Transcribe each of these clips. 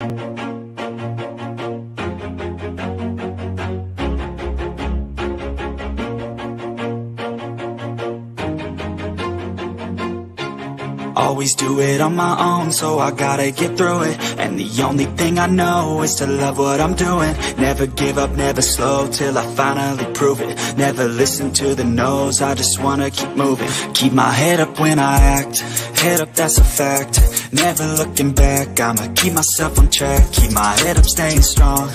Always do it on my own, so I gotta get through it. And the only thing I know is to love what I'm doing. Never give up, never slow, till I finally prove it. Never listen to the no's, I just wanna keep moving. Keep my head up when I act, head up, that's a fact. Never looking back, I'ma keep myself on track. Keep my head up, staying strong.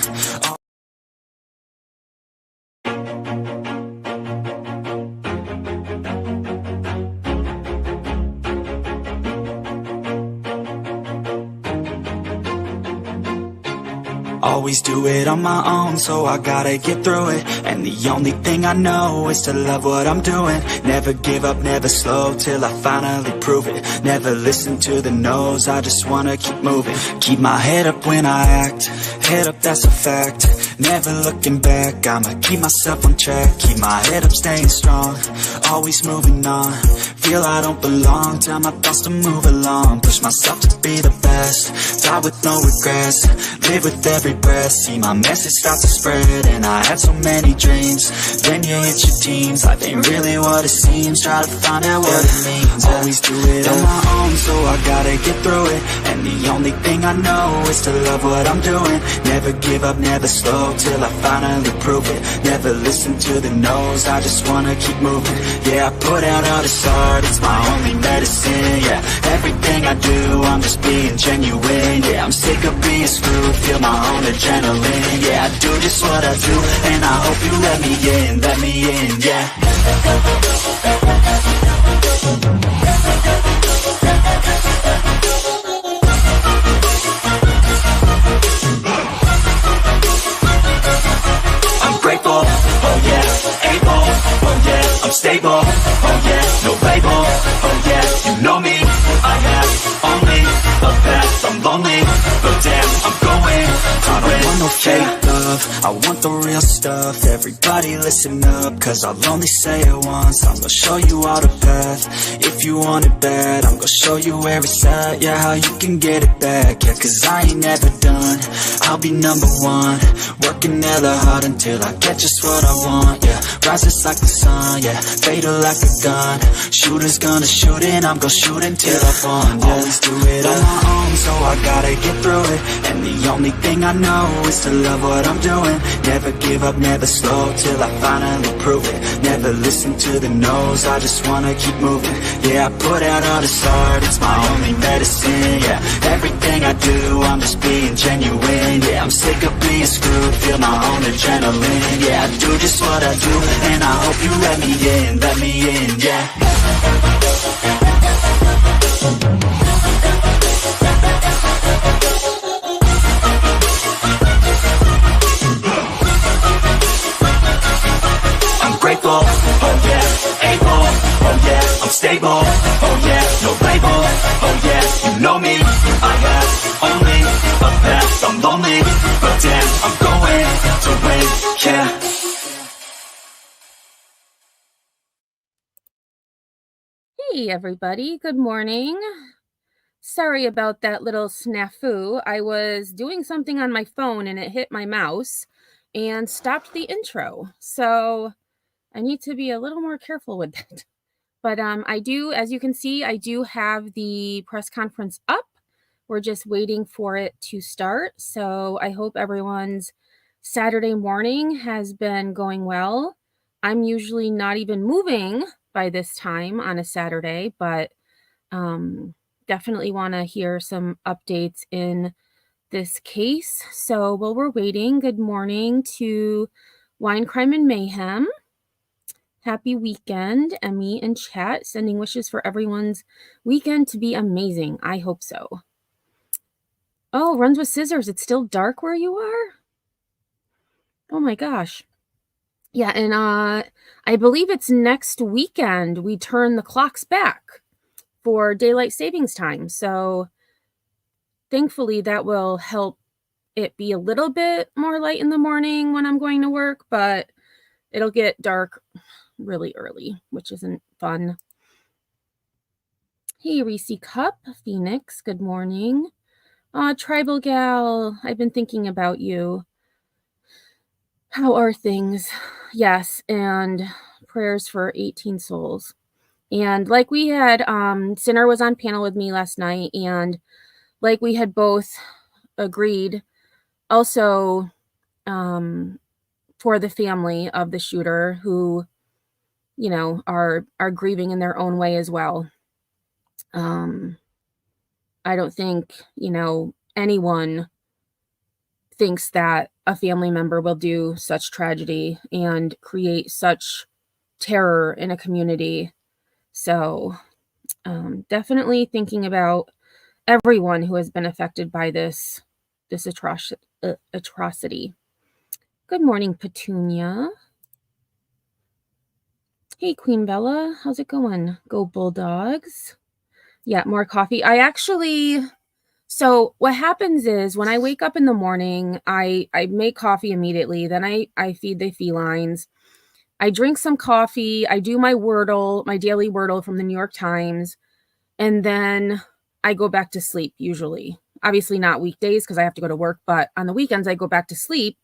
Always do it on my own, so I gotta get through it. And the only thing I know is to love what I'm doing. Never give up, never slow, till I finally prove it. Never listen to the no's, I just wanna keep moving. Keep my head up when I act, head up, that's a fact. Never looking back, I'ma keep myself on track. Keep my head up, staying strong, always moving on. Feel I don't belong, tell my thoughts to move along. Push myself to be the best, die with no regrets. Live with every breath, see my message start to spread. And I had so many dreams, then you hit your teens. Life ain't really what it seems, try to find out what it means. Always do it on my own, so I gotta get through it. And the only thing I know is to love what I'm doing. Never give up, never slow, till I finally prove it. Never listen to the no's, I just wanna keep moving. Yeah, I put out all this art, it's my only medicine. Yeah, everything I do, I'm just being genuine. Yeah, I'm sick of being screwed, feel my own adrenaline. Yeah, I do just what I do, and I hope you let me in, yeah. I'm grateful, oh yeah, able, oh yeah, I'm stable, oh yeah, no label, oh yeah, you know me, I have only the best. I'm lonely, but damn, I'm going to win. I don't want no fake love, I want the real stuff. Everybody listen up, cause I'll only say it once. I'm gonna show you all the path, if you want it bad. I'm gonna show you where it's at, yeah, how you can get it back. Yeah, cause I ain't never done, I'll be number one. Working hella hard until I get just what I want, yeah. Rises like the sun, yeah, fatal like a gun. Shooter's gonna shoot and I'm gonna shoot until I fall, yeah. Always do it on my own, so I gotta get through it. And the only thing I know is to love what I'm doing. Never give up, never slow, till I finally prove it. Never listen to the no's, I just wanna keep moving. Yeah, I put out all this art, it's my only medicine. Yeah, everything I do, I'm just being genuine. Yeah, I'm sick of being screwed, feel my own adrenaline. Yeah, I do just what I do, and I hope you let me in, yeah. I'm grateful, oh yeah, able, oh yeah, I'm stable, oh yeah, no label, oh yeah, you know me, I have only the best. I'm lonely, but damn, I'm going to win, yeah. Hey everybody, good morning. Sorry about that little snafu. I was doing something on my phone and it hit my mouse and stopped the intro. So I need to be a little more careful with that. But I do, as you can see, I do have the press conference up. We're just waiting for it to start. So I hope everyone's Saturday morning has been going well. I'm usually not even moving by this time on a Saturday, but definitely want to hear some updates in this case. So while we're waiting, good morning to Wine, Crime, and Mayhem. Happy weekend, Emmy in chat, sending wishes for everyone's weekend to be amazing. I hope so. Oh, runs with scissors. It's still dark where you are? Oh my gosh. Yeah, and I believe it's next weekend we turn the clocks back for daylight savings time. So thankfully that will help it be a little bit more light in the morning when I'm going to work, but it'll get dark really early, which isn't fun. Hey, Reese Cup, Phoenix, good morning. Tribal gal, I've been thinking about you. How are things? Yes, and prayers for 18 souls. And like we had, Sinner was on panel with me last night, and like we had both agreed, also, um, for the family of the shooter who, are grieving in their own way as well. Um, I don't think, anyone thinks that a family member will do such tragedy and create such terror in a community. So, definitely thinking about everyone who has been affected by this atrocity. Good morning, Petunia. Hey, Queen Bella, how's it going? Go Bulldogs. Yeah, more coffee. So what happens is when I wake up in the morning, I make coffee immediately. Then I feed the felines. I drink some coffee. I do my Wordle, my daily Wordle from the New York Times, and then I go back to sleep usually. Obviously not weekdays because I have to go to work, but on the weekends I go back to sleep.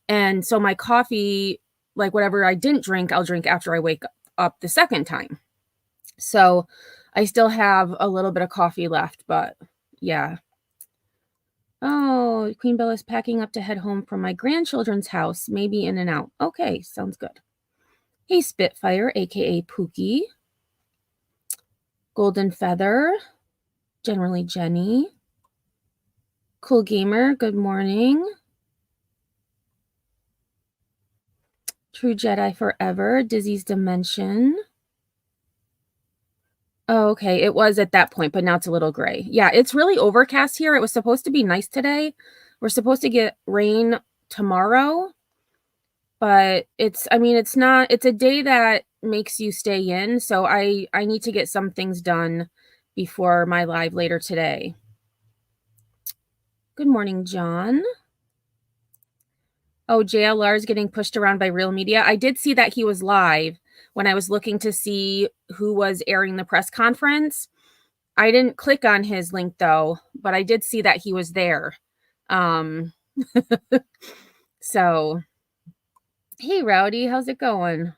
And so my coffee, like whatever I didn't drink, I'll drink after I wake up the second time. So I still have a little bit of coffee left, but yeah. Oh, Queen Bella's packing up to head home from my grandchildren's house, maybe in and out. Okay, sounds good. Hey, Spitfire, aka Pookie. Golden Feather, generally Jenny. Cool Gamer, good morning. True Jedi Forever, Dizzy's Dimension. Oh, okay, it was at that point, but now it's a little gray. Yeah, it's really overcast here. It was supposed to be nice today. We're supposed to get rain tomorrow, but it's not, it's a day that makes you stay in, so I need to get some things done before my live later today. Good morning, John. Oh, JLR is getting pushed around by Real Media. I did see that he was live when I was looking to see who was airing the press conference. I didn't click on his link though, but I did see that he was there. So, hey, Rowdy, how's it going?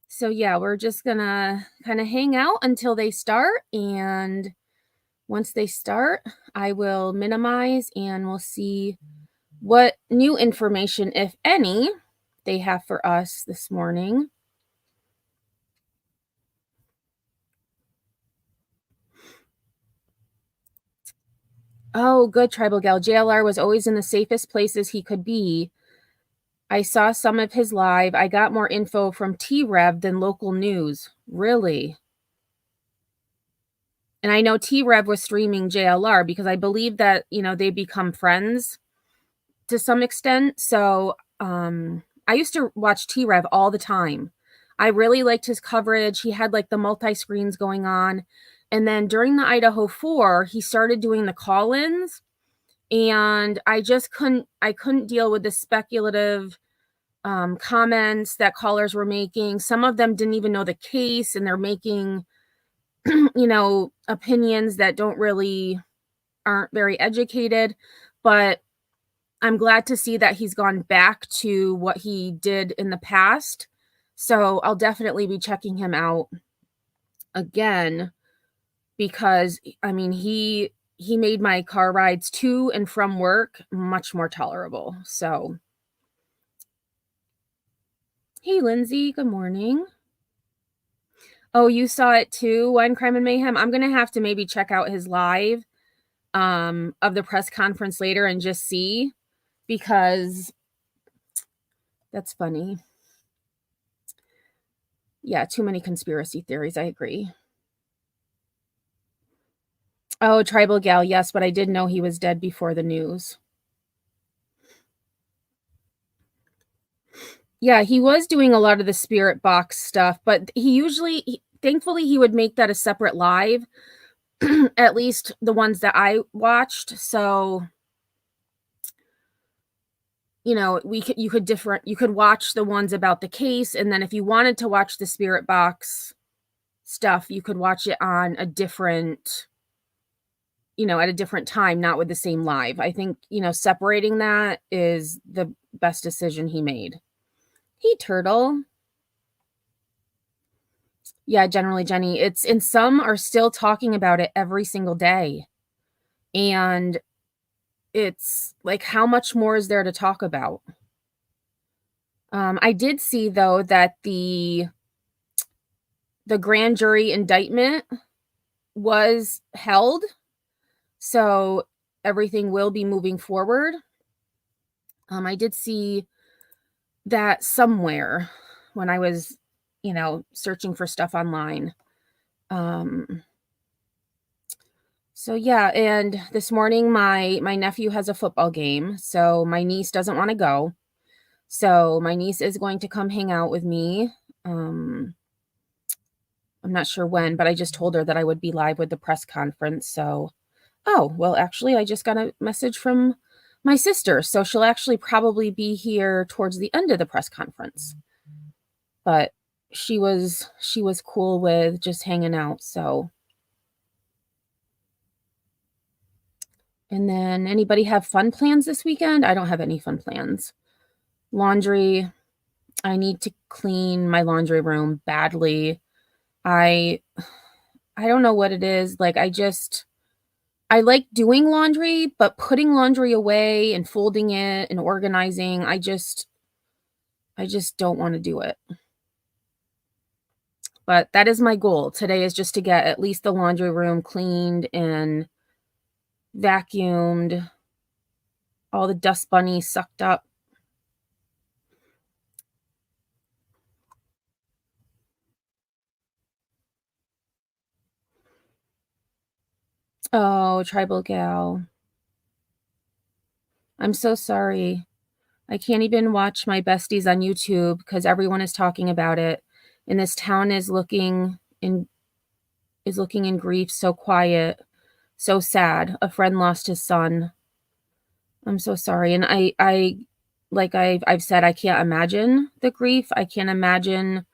So, yeah, we're just gonna kind of hang out until they start. And once they start, I will minimize and we'll see what new information, if any, they have for us this morning. Oh, good, Tribal Gal. JLR was always in the safest places he could be. I saw some of his live. I got more info from T-Rev than local news. Really? And I know T-Rev was streaming JLR because I believe that, they become friends to some extent. So I used to watch T-Rev all the time. I really liked his coverage. He had like the multi-screens going on. And then during the Idaho 4, he started doing the call-ins. And I couldn't deal with the speculative comments that callers were making. Some of them didn't even know the case, and they're making, opinions that aren't very educated. But I'm glad to see that he's gone back to what he did in the past. So I'll definitely be checking him out again because, he made my car rides to and from work much more tolerable. So, hey, Lindsay, good morning. Oh, you saw it too, Wine, Crime, and Mayhem? I'm going to have to maybe check out his live of the press conference later and just see, because that's funny. Yeah, too many conspiracy theories. I agree. Oh, Tribal Gal, yes, but I did know he was dead before the news. Yeah, he was doing a lot of the spirit box stuff, but thankfully, he would make that a separate live, at least the ones that I watched. So, you could watch the ones about the case, and then if you wanted to watch the spirit box stuff, you could watch it on a different at a different time, not with the same live. I think, separating that is the best decision he made. Hey, Turtle. Yeah, generally, Jenny, and some are still talking about it every single day. And it's like, how much more is there to talk about? I did see, though, that the grand jury indictment was held, so everything will be moving forward. I did see that somewhere when I was, searching for stuff online. So yeah, and this morning my nephew has a football game, so my niece doesn't want to go. So my niece is going to come hang out with me. I'm not sure when, but I just told her that I would be live with the press conference. So, oh, well, actually, I just got a message from my sister, so she'll actually probably be here towards the end of the press conference. But she was cool with just hanging out, so. And then anybody have fun plans this weekend? I don't have any fun plans. Laundry, I need to clean my laundry room badly. I don't know what it is. Like I like doing laundry, but putting laundry away and folding it and organizing, I just don't want to do it. But that is my goal. Today is just to get at least the laundry room cleaned and vacuumed, all the dust bunnies sucked up. Oh, tribal gal. I'm so sorry. I can't even watch my besties on YouTube because everyone is talking about it. And this town is looking in grief, so quiet, so sad. A friend lost his son. I'm so sorry. And I like I've said, I can't imagine the grief. I can't imagine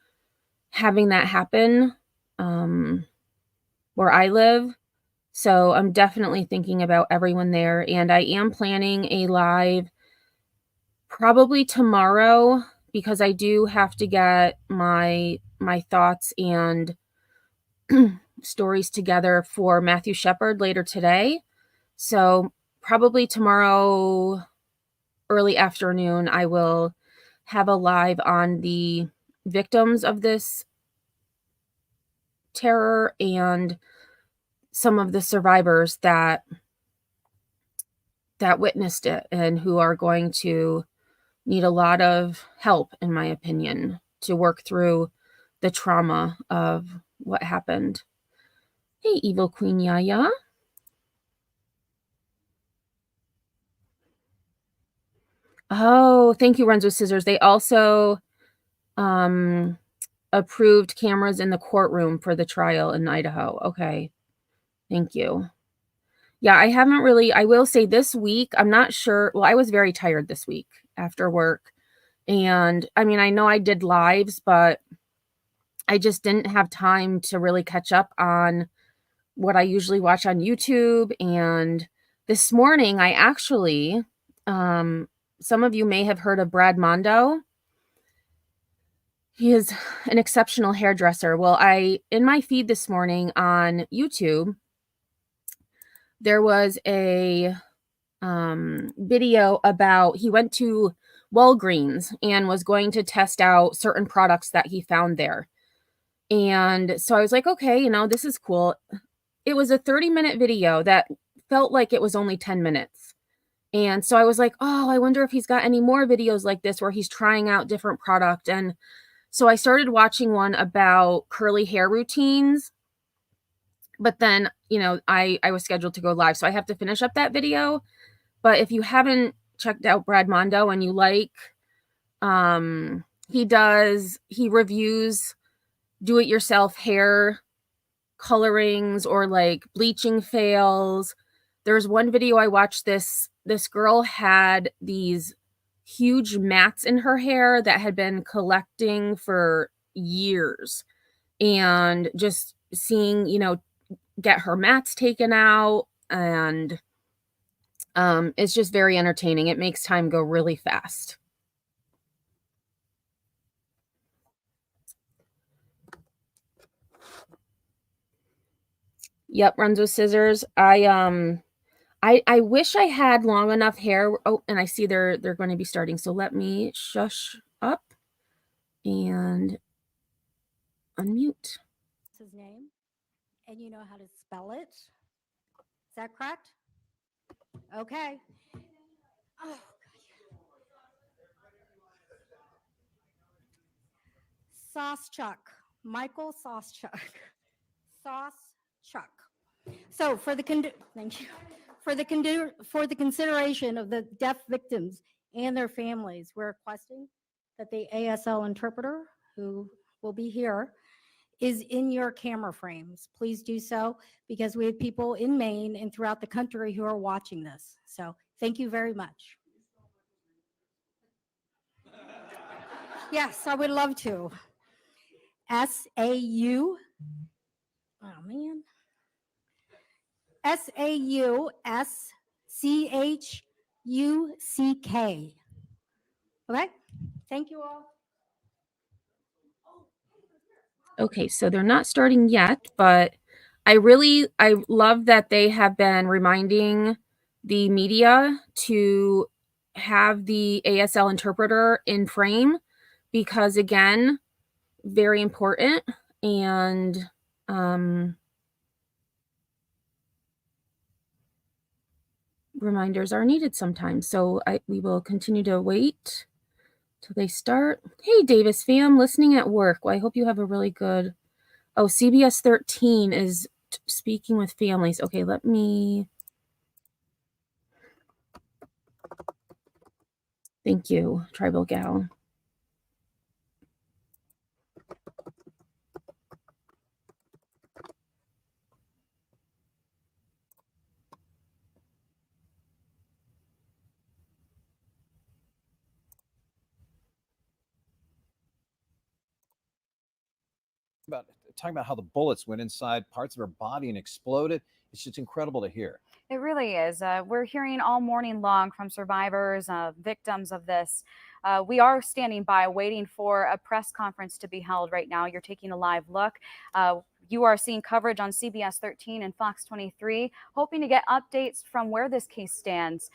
having that happen where I live. So I'm definitely thinking about everyone there. And I am planning a live probably tomorrow because I do have to get my thoughts and stories together for Matthew Shepard later today. So probably tomorrow early afternoon I will have a live on the victims of this terror and some of the survivors that witnessed it and who are going to need a lot of help, in my opinion, to work through the trauma of what happened. Hey, Evil Queen Yaya. Oh, thank you, Runs with Scissors. They also approved cameras in the courtroom for the trial in Idaho. Okay. Thank you. Yeah, I will say this week, I'm not sure. Well, I was very tired this week after work. And I mean, I know I did lives, but I just didn't have time to really catch up on what I usually watch on YouTube. And this morning, I actually, some of you may have heard of Brad Mondo. He is an exceptional hairdresser. Well, in my feed this morning on YouTube, there was a video about he went to Walgreens and was going to test out certain products that he found there. And so I was like, okay, this is cool. It was a 30-minute video that felt like it was only 10 minutes. And so I was like, oh, I wonder if he's got any more videos like this where he's trying out different product. And so I started watching one about curly hair routines. But then, I was scheduled to go live, so I have to finish up that video. But if you haven't checked out Brad Mondo and you like, he reviews do-it-yourself hair colorings or like bleaching fails. There's one video I watched, this girl had these huge mats in her hair that had been collecting for years, and just seeing, get her mats taken out. and it's just very entertaining. It makes time go really fast. Yep, runs with scissors. I wish I had long enough hair. Oh, and I see they're going to be starting. So let me shush up and unmute. His name, and you know how to spell it. Is that correct? Okay. Oh, Saucechuck, Michael Saucechuck, Saucechuck. So thank you for the consideration of the deaf victims and their families, we're requesting that the ASL interpreter, who will be here, is in your camera frames. Please do so, because we have people in Maine and throughout the country who are watching this. So thank you very much. Yes, I would love to. S-A-U, oh man, SAUSCHUCK. Okay, thank you all. Okay, so they're not starting yet, but I love that they have been reminding the media to have the ASL interpreter in frame, because again, very important, and reminders are needed sometimes. So we will continue to wait till they start. Hey, Davis fam, listening at work. Well, I hope you have a really good... Oh, CBS 13 is speaking with families. Okay, let me... Thank you, Tribal Gal. Talking about how the bullets went inside parts of her body and exploded. It's just incredible to hear. It really is. We're hearing all morning long from survivors, victims of this. We are standing by waiting for a press conference to be held right now. You're taking a live look. You are seeing coverage on CBS 13 and Fox 23, hoping to get updates from where this case stands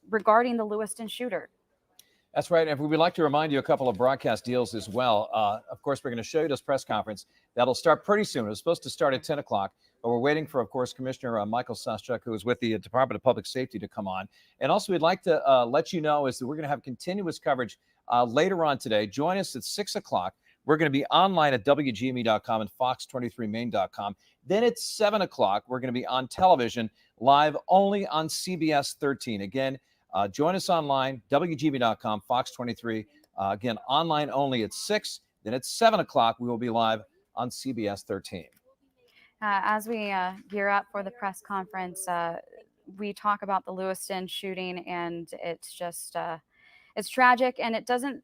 regarding the Lewiston shooter. That's right. And we'd like to remind you a couple of broadcast deals as well. Of course, we're going to show you this press conference. That'll start pretty soon. It was supposed to start at 10 o'clock, but we're waiting for, of course, Commissioner Michael Saucechuck, who is with the Department of Public Safety, to come on. And also, we'd like to let you know is that we're going to have continuous coverage later on today. Join us at 6 o'clock. We're going to be online at WGME.com and Fox23Maine.com. Then at 7 o'clock, we're going to be on television live only on CBS 13. Again, join us online, WGB.com, Fox 23. Again, online only at 6. Then at 7 o'clock, we will be live on CBS 13. As we gear up for the press conference, we talk about the Lewiston shooting, and it's just, it's tragic. And it doesn't,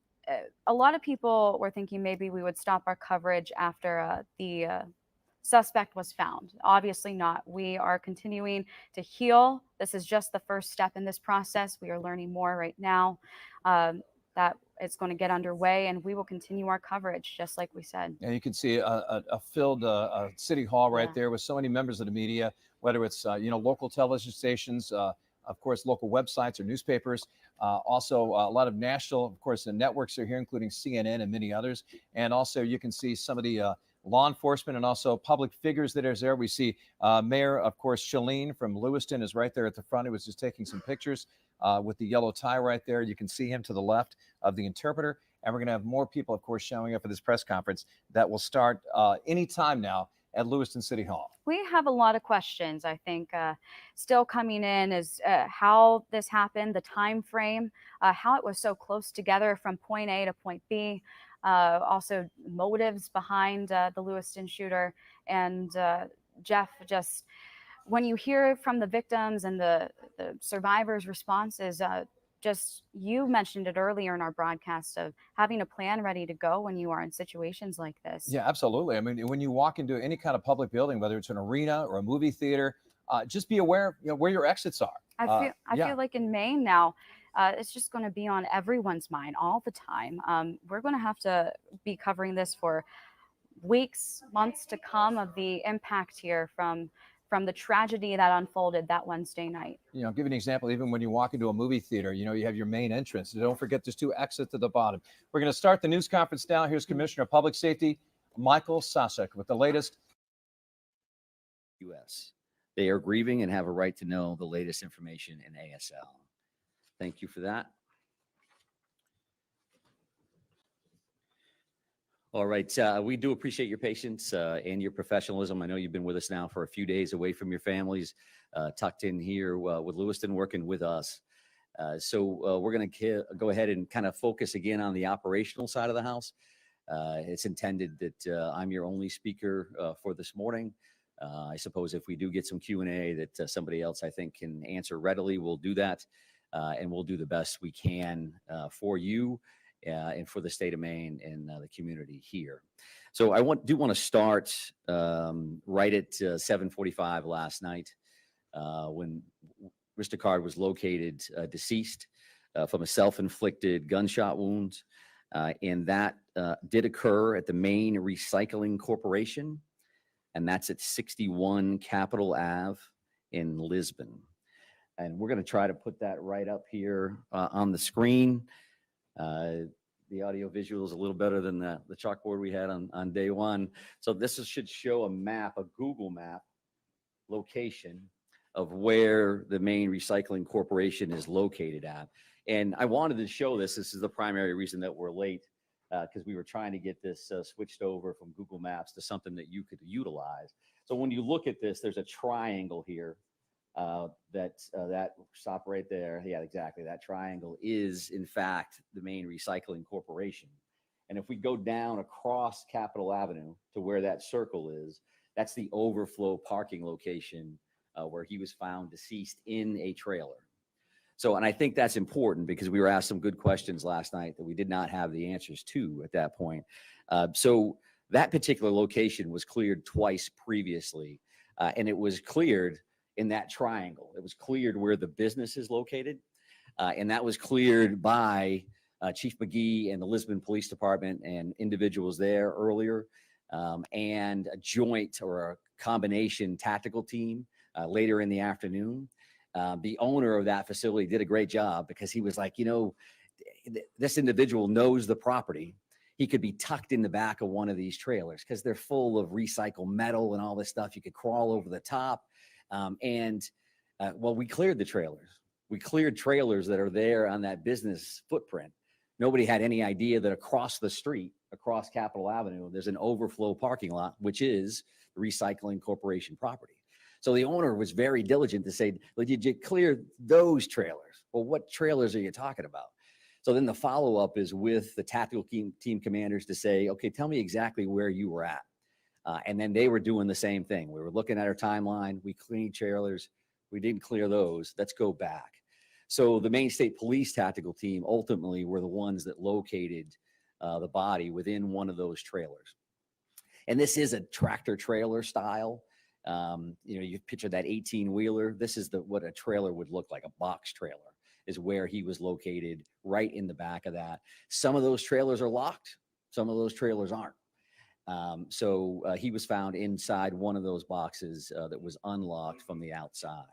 a lot of people were thinking maybe we would stop our coverage after the suspect was found. Obviously not. We are continuing to heal. This is just the first step in this process. We are learning more right now that it's going to get underway, and we will continue our coverage, just like we said. And you can see a filled city hall right there with so many members of the media, whether it's local television stations, of course, local websites or newspapers. Also, a lot of national, of course, the networks are here, including CNN and many others. And also, you can see some of the law enforcement and also public figures that is there. We see Mayor, of course, Shalene from Lewiston is right there at the front. He was just taking some pictures with the yellow tie right there. You can see him to the left of the interpreter. And we're going to have more people, of course, showing up for this press conference that will start any time now at Lewiston City Hall. We have a lot of questions, I think, still coming in is how this happened, the time frame, how it was so close together from point A to point B. Also motives behind the Lewiston shooter. And Jeff, just when you hear from the victims and the survivors' responses, just you mentioned it earlier in our broadcast of having a plan ready to go when you are in situations like this. Yeah, absolutely. I mean, when you walk into any kind of public building, whether it's an arena or a movie theater just be aware, where your exits are. I yeah. feel like in Maine now, it's just going to be on everyone's mind all the time. We're going to have to be covering this for weeks, months to come of the impact here from the tragedy that unfolded that Wednesday night. I'll give you an example. Even when you walk into a movie theater, you have your main entrance. Don't forget there's 2 exits at the bottom. We're going to start the news conference now. Here's Commissioner of Public Safety, Michael Sasek, with the latest. U.S. They are grieving and have a right to know the latest information in ASL. Thank you for that. All right. We do appreciate your patience and your professionalism. I know you've been with us now for a few days away from your families, tucked in here with Lewiston, working with us. So we're going to go ahead and kind of focus again on the operational side of the house. It's intended that I'm your only speaker for this morning. I suppose if we do get some Q&A that somebody else I think can answer readily, we'll do that. And we'll do the best we can for you and for the state of Maine and the community here. So I do want to start right at 7:45 last night when Mr. Card was located deceased from a self-inflicted gunshot wound. And that did occur at the Maine Recycling Corporation, and that's at 61 Capitol Ave in Lisbon. And we're going to try to put that right up here on the screen. The audio visual is a little better than the chalkboard we had on day one. So this should show a map, a Google map location of where the Maine Recycling Corporation is located at. And I wanted to show this. This is the primary reason that we're late, because we were trying to get this switched over from Google Maps to something that you could utilize. So when you look at this, there's a triangle here. That stop right there. Yeah, exactly. That triangle is in fact the Maine Recycling Corporation. And if we go down across Capitol Avenue to where that circle is, that's the overflow parking location where he was found deceased in a trailer. So, and I think that's important because we were asked some good questions last night that we did not have the answers to at that point. So that particular location was cleared twice previously, and it was cleared in that triangle. It was cleared where the business is located, and that was cleared by Chief McGee and the Lisbon Police Department and individuals there earlier, and a joint or a combination tactical team later in the afternoon. The owner of that facility did a great job because he was like, this individual knows the property. He could be tucked in the back of one of these trailers because they're full of recycled metal and all this stuff. You could crawl over the top. Well, we cleared the trailers. We cleared trailers that are there on that business footprint. Nobody had any idea that across the street, across Capitol Avenue, there's an overflow parking lot, which is the Recycling Corporation property. So the owner was very diligent to say, well, did you clear those trailers? Well, what trailers are you talking about? So then the follow-up is with the tactical team commanders to say, okay, tell me exactly where you were at. And then they were doing the same thing. We were looking at our timeline. We cleaned trailers. We didn't clear those. Let's go back. So the Maine State Police tactical team ultimately were the ones that located the body within one of those trailers. And this is a tractor trailer style. You picture that 18-wheeler. This is what a trailer would look like. A box trailer is where he was located, right in the back of that. Some of those trailers are locked. Some of those trailers aren't. So he was found inside one of those boxes that was unlocked from the outside.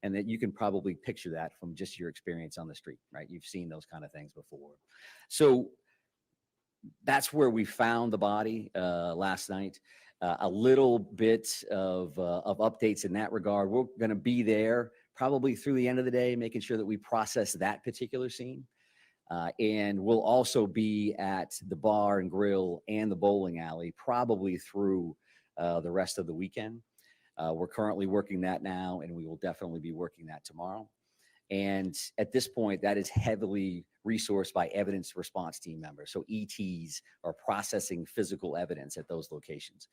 And that you can probably picture that from just your experience on the street, right? You've seen those kind of things before. So that's where we found the body last night. A little bit of updates in that regard. We're going to be there probably through the end of the day, making sure that we process that particular scene. And we'll also be at the bar and grill and the bowling alley probably through the rest of the weekend. We're currently working that now, and we will definitely be working that tomorrow. And at this point, that is heavily resourced by evidence response team members. So ETs are processing physical evidence at those locations.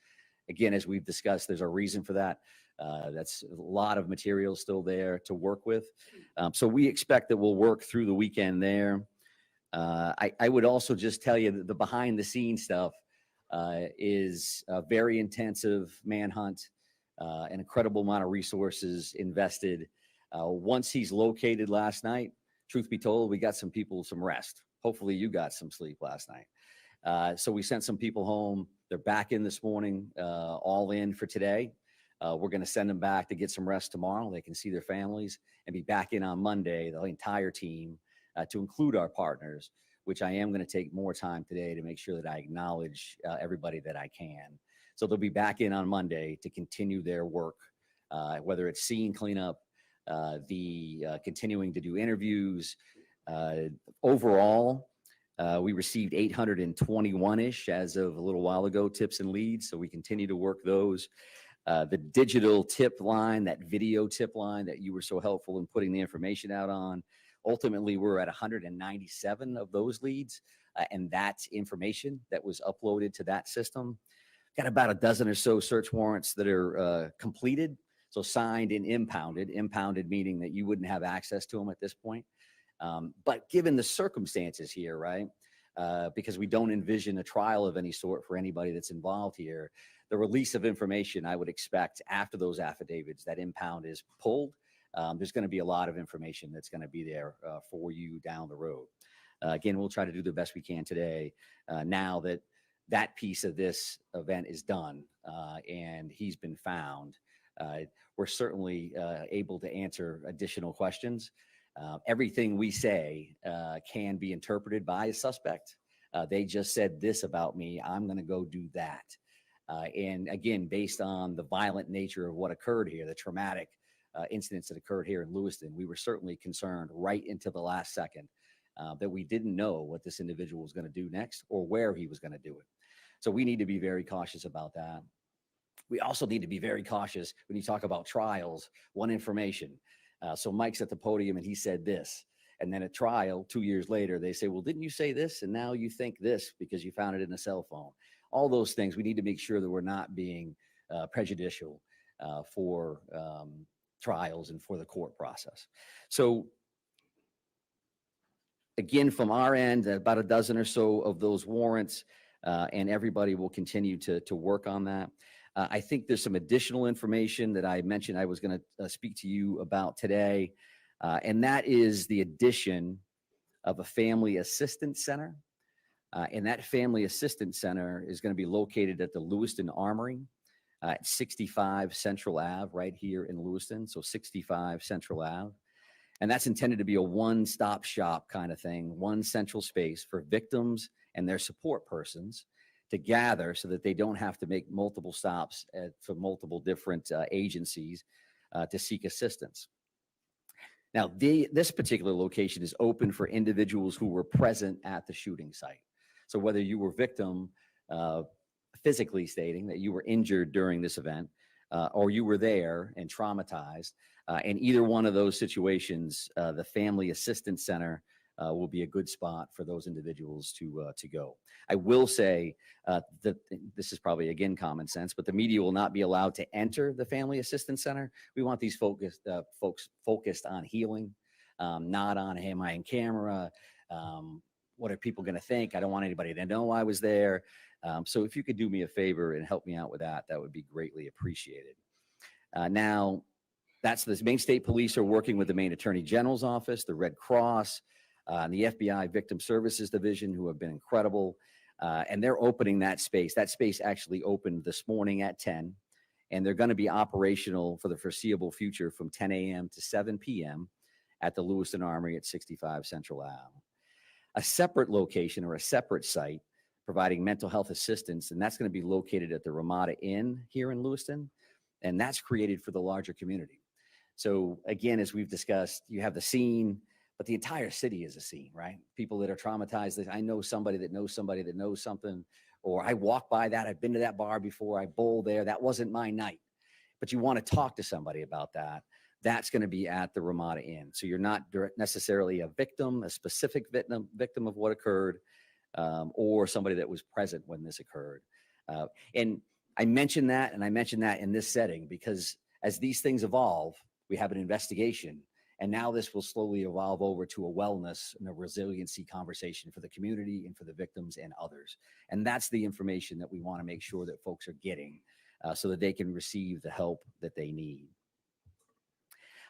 Again, as we've discussed, there's a reason for that. That's a lot of material still there to work with. So we expect that we'll work through the weekend there. I would also just tell you that the behind the scenes stuff is a very intensive manhunt. an incredible amount of resources invested. Once he's located last night, truth be told, we got some people some rest. Hopefully you got some sleep last night. So we sent some people home. They're back in this morning, all in for today. We're going to send them back to get some rest tomorrow. They can see their families and be back in on Monday, the entire team, to include our partners, which I am going to take more time today to make sure that I acknowledge everybody that I can. So they'll be back in on Monday to continue their work, whether it's scene cleanup, continuing to do interviews. Overall, we received 821-ish as of a little while ago, tips and leads. So we continue to work those. The digital tip line, that video tip line that you were so helpful in putting the information out on. Ultimately, we're at 197 of those leads, and that's information that was uploaded to that system. Got about a dozen or so search warrants that are completed, so signed and impounded. Impounded meaning that you wouldn't have access to them at this point. But given the circumstances here, right, because we don't envision a trial of any sort for anybody that's involved here, the release of information I would expect after those affidavits, that impound is pulled, there's going to be a lot of information that's going to be there for you down the road. Again, we'll try to do the best we can today. Now that that piece of this event is done and he's been found, we're certainly able to answer additional questions. Everything we say can be interpreted by a suspect. They just said this about me. I'm going to go do that. And again, based on the violent nature of what occurred here, the traumatic incidents that occurred here in Lewiston, we were certainly concerned right into the last second that we didn't know what this individual was going to do next or where he was going to do it. So we need to be very cautious about that. We also need to be very cautious when you talk about trials, one information. So Mike's at the podium and he said this, and then at trial 2 years later, they say, well, didn't you say this? And now you think this because you found it in a cell phone. All those things, we need to make sure that we're not being prejudicial for trials and for the court process. So again, from our end, about a dozen or so of those warrants, and everybody will continue to work on that. I think there's some additional information that I mentioned I was going to speak to you about today, and that is the addition of a family assistance center. And that family assistance center is going to be located at the Lewiston Armory at 65 Central Ave, right here in Lewiston. So 65 Central Ave. And that's intended to be a one-stop shop kind of thing, one central space for victims and their support persons to gather so that they don't have to make multiple stops for multiple different agencies to seek assistance. Now, this particular location is open for individuals who were present at the shooting site. So whether you were victim, physically stating that you were injured during this event, or you were there and traumatized, in either one of those situations, the Family Assistance Center will be a good spot for those individuals to go. I will say that this is probably, again, common sense, but the media will not be allowed to enter the Family Assistance Center. We want these folks focused on healing, not on, hey, am I in camera? What are people going to think? I don't want anybody to know I was there. So if you could do me a favor and help me out with that, that would be greatly appreciated. Now, that's the Maine State Police are working with the Maine Attorney General's office, the Red Cross, and the FBI Victim Services Division, who have been incredible. And they're opening that space. That space actually opened this morning at 10, and they're going to be operational for the foreseeable future from 10 a.m. to 7 p.m. at the Lewiston Armory at 65 Central Ave. A separate location or a separate site providing mental health assistance, and that's going to be located at the Ramada Inn here in Lewiston, and that's created for the larger community. So again, as we've discussed, you have the scene, but the entire city is a scene, right? People that are traumatized, I know somebody that knows somebody that knows something, or I walk by that, I've been to that bar before, I bowled there, that wasn't my night. But you want to talk to somebody about that. That's going to be at the Ramada Inn. So you're not necessarily a victim, a specific victim of what occurred, or somebody that was present when this occurred. And I mention that, and I mention that in this setting because as these things evolve, we have an investigation, and now this will slowly evolve over to a wellness and a resiliency conversation for the community and for the victims and others. And that's the information that we want to make sure that folks are getting so that they can receive the help that they need.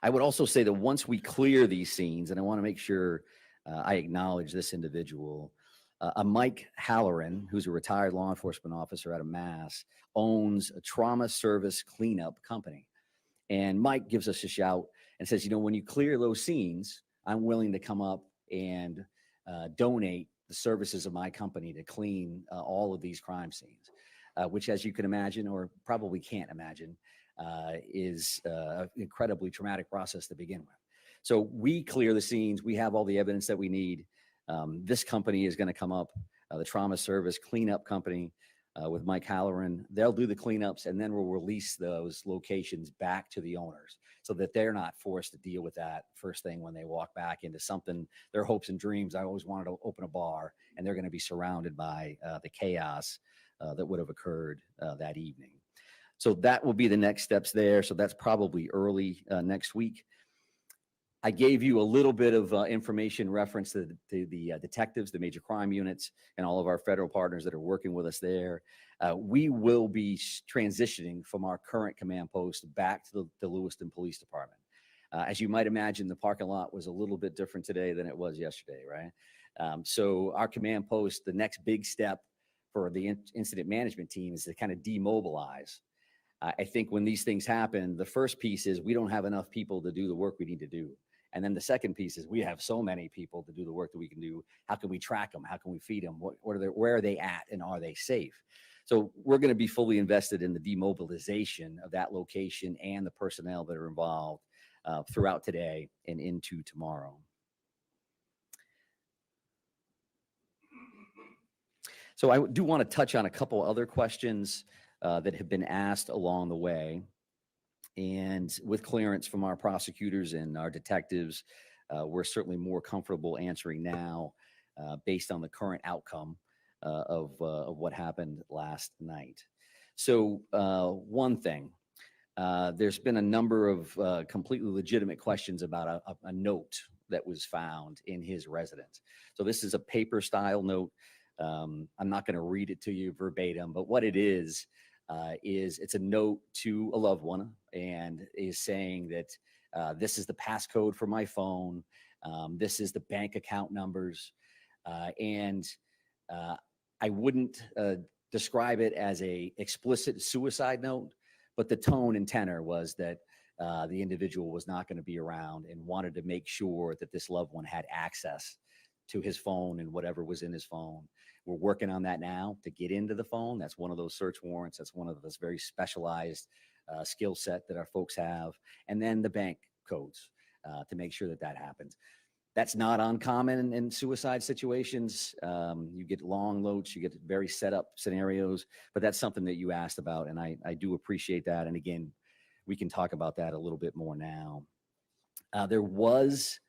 I would also say that once we clear these scenes, and I want to make sure I acknowledge this individual, a Mike Halloran, who's a retired law enforcement officer out of Mass, owns a trauma service cleanup company. And Mike gives us a shout and says, you know, when you clear those scenes, I'm willing to come up and donate the services of my company to clean all of these crime scenes, which, as you can imagine, or probably can't imagine, is an incredibly traumatic process to begin with. So we clear the scenes. We have all the evidence that we need. This company is going to come up, the Trauma Service Cleanup Company with Mike Halloran. They'll do the cleanups, and then we'll release those locations back to the owners so that they're not forced to deal with that first thing when they walk back into something, their hopes and dreams. I always wanted to open a bar, and they're going to be surrounded by the chaos that would have occurred that evening. So that will be the next steps there. So that's probably early next week. I gave you a little bit of information reference to the detectives, the major crime units, and all of our federal partners that are working with us there. We will be transitioning from our current command post back to the Lewiston Police Department. As you might imagine, the parking lot was a little bit different today than it was yesterday, right? So our command post, the next big step for the incident management team is to kind of demobilize. I think when these things happen, the first piece is we don't have enough people to do the work we need to do. And then the second piece is we have so many people to do the work that we can do. How can we track them? How can we feed them? Where are they at, and are they safe? So we're going to be fully invested in the demobilization of that location and the personnel that are involved throughout today and into tomorrow. So I do want to touch on a couple other questions that have been asked along the way. And with clearance from our prosecutors and our detectives, we're certainly more comfortable answering now based on the current outcome of what happened last night. So one thing, there's been a number of completely legitimate questions about a note that was found in his residence. So this is a paper style note. I'm not going to read it to you verbatim, but what it is it's a note to a loved one, and is saying that this is the passcode for my phone. This is the bank account numbers. And I wouldn't describe it as a explicit suicide note, but the tone and tenor was that the individual was not going to be around and wanted to make sure that this loved one had access to his phone and whatever was in his phone. We're working on that now to get into the phone. That's one of those search warrants. That's one of those very specialized skill set that our folks have. And then the bank codes to make sure that that happens. That's not uncommon in suicide situations. You get long notes, you get very set up scenarios, but that's something that you asked about, and I do appreciate that. And again, we can talk about that a little bit more now. There was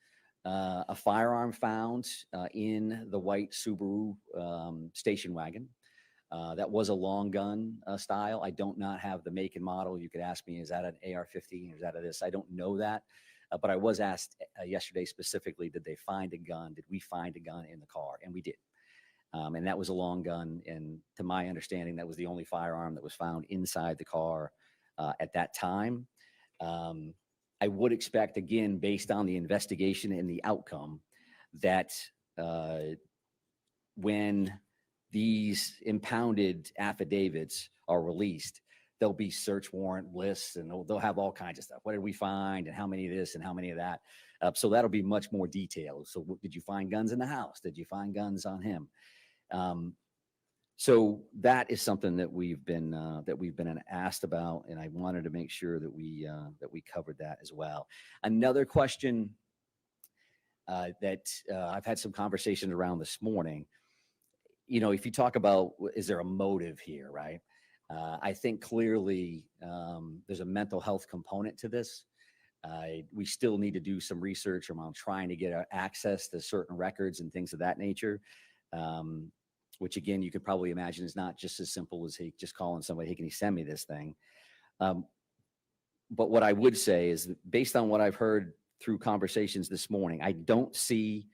a firearm found in the white Subaru station wagon. That was a long gun style. I don't not have the make and model. You could ask me, is that an AR-15 or is that a this? I don't know that. But I was asked yesterday specifically, did they find a gun? Did we find a gun in the car? And we did. And that was a long gun. And to my understanding, that was the only firearm that was found inside the car at that time. I would expect, again, based on the investigation and the outcome, that when these impounded affidavits are released, there'll be search warrant lists, and they'll have all kinds of stuff. What did we find, and how many of this, and how many of that? So that'll be much more detailed. So did you find guns in the house? Did you find guns on him? So that is something that we've been asked about, and I wanted to make sure that we covered that as well. Another question that I've had some conversations around this morning. You know, if you talk about, is there a motive here, right? I think clearly there's a mental health component to this. We still need to do some research around trying to get access to certain records and things of that nature. Which again, you could probably imagine is not just as simple as, hey, just calling somebody, hey, can you send me this thing? But what I would say is that based on what I've heard through conversations this morning, I don't see,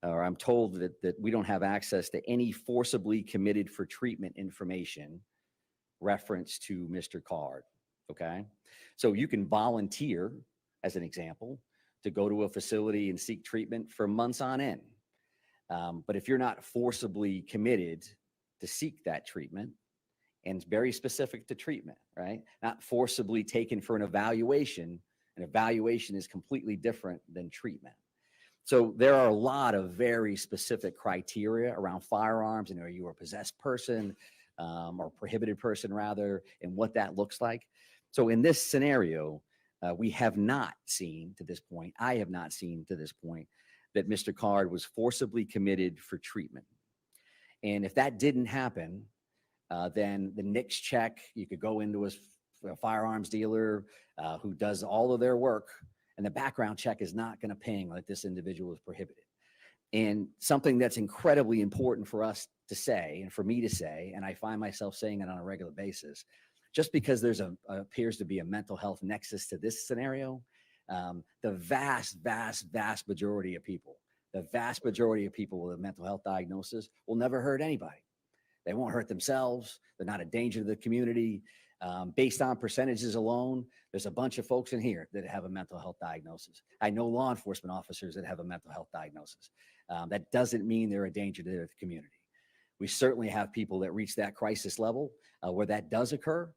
or I'm told that we don't have access to any forcibly committed for treatment information reference to Mr. Card. Okay. So you can volunteer, as an example, to go to a facility and seek treatment for months on end. But if you're not forcibly committed to seek that treatment, and it's very specific to treatment, right? Not forcibly taken for an evaluation is completely different than treatment. So there are a lot of very specific criteria around firearms, and are you a possessed person or prohibited person rather, and what that looks like. So in this scenario, we have not seen to this point, I have not seen to this point, that Mr. Card was forcibly committed for treatment. And if that didn't happen, then the NICS check, you could go into a firearms dealer who does all of their work, and the background check is not going to ping that this individual is prohibited. And something that's incredibly important for us to say, and for me to say, and I find myself saying it on a regular basis, just because there's appears to be a mental health nexus to this scenario, the vast majority of people with a mental health diagnosis will never hurt anybody. They won't hurt themselves. They're not a danger to the community. Based on percentages alone, there's a bunch of folks in here that have a mental health diagnosis. I know law enforcement officers that have a mental health diagnosis. That doesn't mean they're a danger to the community. We certainly have people that reach that crisis level where that does occur,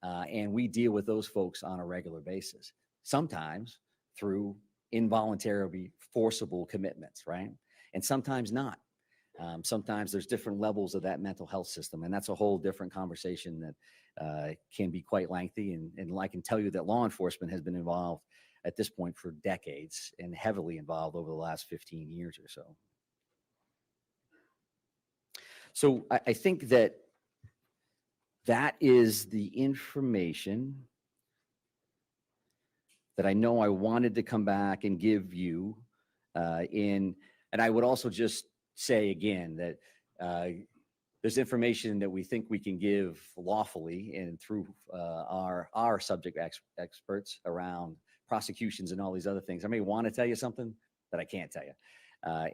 and we deal with those folks on a regular basis, sometimes through involuntary, forcible commitments, right? And sometimes not. Sometimes there's different levels of that mental health system, and that's a whole different conversation that can be quite lengthy. And I can tell you that law enforcement has been involved at this point for decades and heavily involved over the last 15 years or so. So I think that is the information that I know I wanted to come back and give you. And I would also just say again that there's information that we think we can give lawfully and through our subject experts around prosecutions and all these other things. I may want to tell you something that I can't tell you.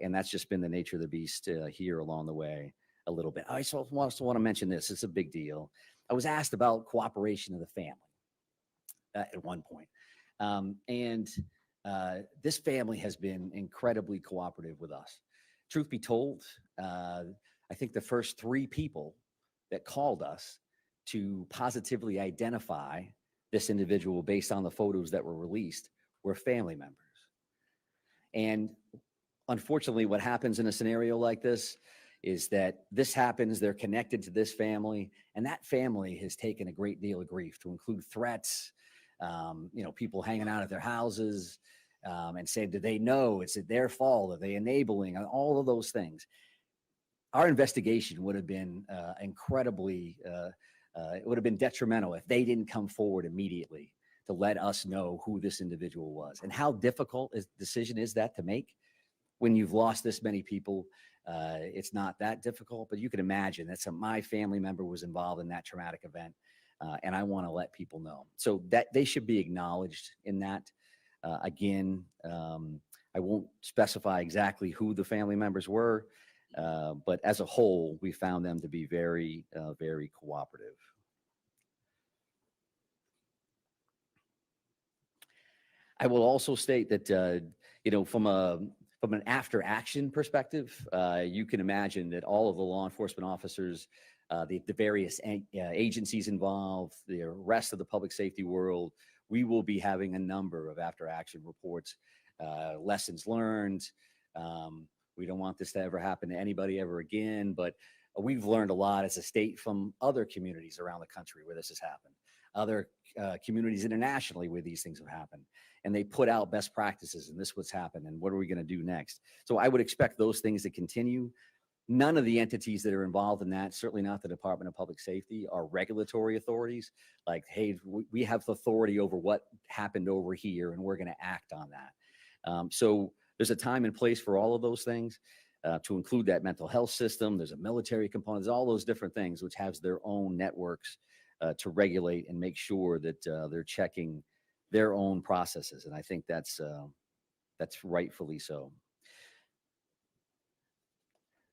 And that's just been the nature of the beast here along the way a little bit. I also want to mention this. It's a big deal. I was asked about cooperation of the family at one point. This family has been incredibly cooperative with us. Truth be told, I think the first 3 people that called us to positively identify this individual based on the photos that were released were family members. And unfortunately, what happens in a scenario like this is that this happens, they're connected to this family, and that family has taken a great deal of grief, to include threats, people hanging out at their houses, and saying, do they know? Is it their fault? Are they enabling? All of those things. Our investigation would have been incredibly, it would have been detrimental if they didn't come forward immediately to let us know who this individual was. And how difficult a decision is that to make when you've lost this many people? It's not that difficult, but you can imagine that my family member was involved in that traumatic event, and I want to let people know. So that they should be acknowledged in that. Again, I won't specify exactly who the family members were, but as a whole, we found them to be very, very cooperative. I will also state that, from an after action perspective, you can imagine that all of the law enforcement officers, the various agencies involved, the rest of the public safety world, we will be having a number of after action reports, lessons learned. We don't want this to ever happen to anybody ever again, but we've learned a lot as a state from other communities around the country where this has happened, other communities internationally where these things have happened, and they put out best practices, and this is what's happened, and what are we going to do next? So I would expect those things to continue. None of the entities that are involved in that, certainly not the Department of Public Safety, are regulatory authorities. Like, hey, we have the authority over what happened over here, and we're going to act on that. So there's a time and place for all of those things, to include that mental health system. There's a military component, there's all those different things, which has their own networks to regulate and make sure that they're checking their own processes. And I think that's rightfully so.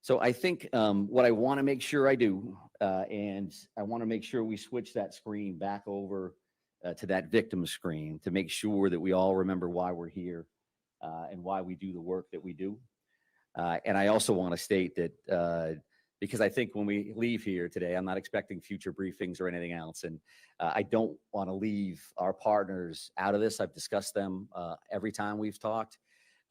So I think what I want to make sure I do And I want to make sure we switch that screen back over to that victim screen to make sure that we all remember why we're here and why we do the work that we do. And I also want to state that because I think when we leave here today, I'm not expecting future briefings or anything else. And I don't want to leave our partners out of this. I've discussed them every time we've talked.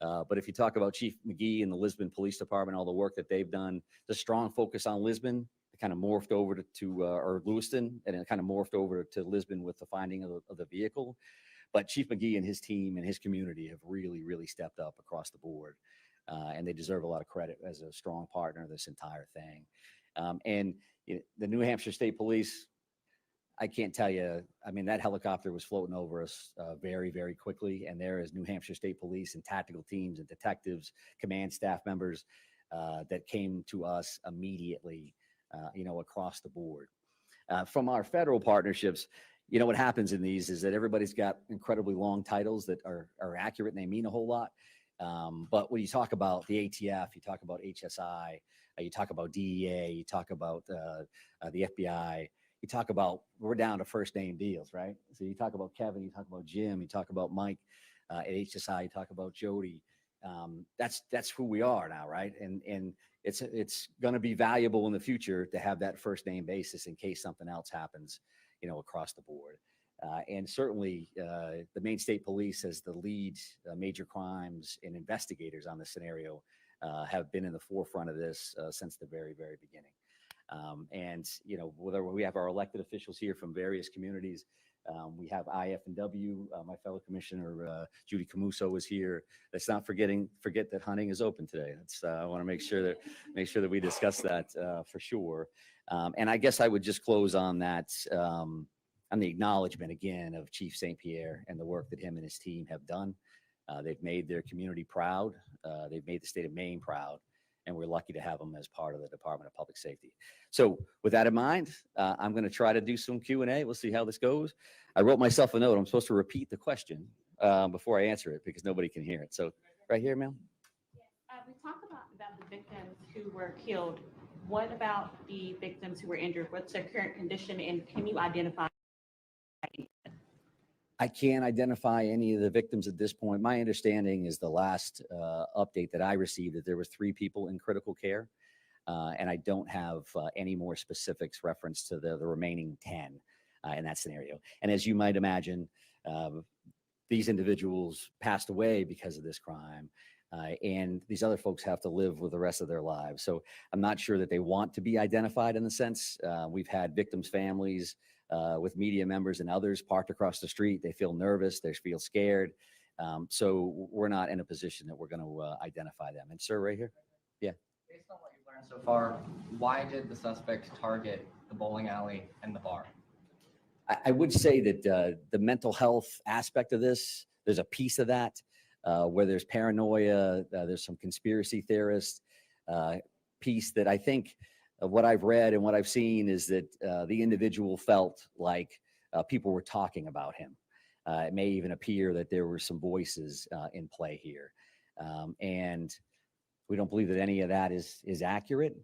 But if you talk about Chief McGee and the Lisbon Police Department, all the work that they've done, the strong focus on Lisbon, it kind of morphed over or Lewiston, and it kind of morphed over to Lisbon with the finding of the vehicle. But Chief McGee and his team and his community have really, really stepped up across the board. And they deserve a lot of credit as a strong partner of this entire thing. And you know, the New Hampshire State Police, I can't tell you, I mean, that helicopter was floating over us very, very quickly. And there is New Hampshire State Police and tactical teams and detectives, command staff members that came to us immediately, you know, across the board. From our federal partnerships, you know, what happens in these is that everybody's got incredibly long titles that are accurate and they mean a whole lot. But when you talk about the ATF, you talk about HSI, you talk about DEA, you talk about the FBI, you talk about, we're down to first name deals, right? So you talk about Kevin, you talk about Jim, you talk about Mike at HSI, you talk about Jody. That's who we are now, right? And it's going to be valuable in the future to have that first name basis in case something else happens, you know, across the board. And certainly the Maine State Police as the lead major crimes and investigators on this scenario have been in the forefront of this since the very, very beginning. And, you know, whether we have our elected officials here from various communities, we have IF&W, my fellow commissioner, Judy Camuso is here. Let's not forget that hunting is open today. That's, I want to make sure that we discuss that for sure. And I guess I would just close on that, on the acknowledgement again of Chief St. Pierre and the work that him and his team have done. They've made their community proud. They've made the state of Maine proud. And we're lucky to have them as part of the Department of Public Safety. So with that in mind, I'm going to try to do some Q&A. We'll see how this goes. I wrote myself a note. I'm supposed to repeat the question before I answer it because nobody can hear it. So right here, ma'am. We talked about the victims who were killed. What about the victims who were injured? What's their current condition, and can you identify? I can't identify any of the victims at this point. My understanding is the last update that I received that there was 3 people in critical care, and I don't have any more specifics reference to the remaining 10 in that scenario. And as you might imagine, these individuals passed away because of this crime, and these other folks have to live with the rest of their lives. So I'm not sure that they want to be identified in the sense. We've had victims' families with media members and others parked across the street. They feel nervous, they feel scared. So we're not in a position that we're going to identify them. And sir, right here. Yeah. Based on what you've learned so far, why did the suspects target the bowling alley and the bar? I would say that the mental health aspect of this, there's a piece of that where there's paranoia, there's some conspiracy theorist piece that I think what I've read and what I've seen is that the individual felt like people were talking about him. It may even appear that there were some voices in play here. And we don't believe that any of that is accurate.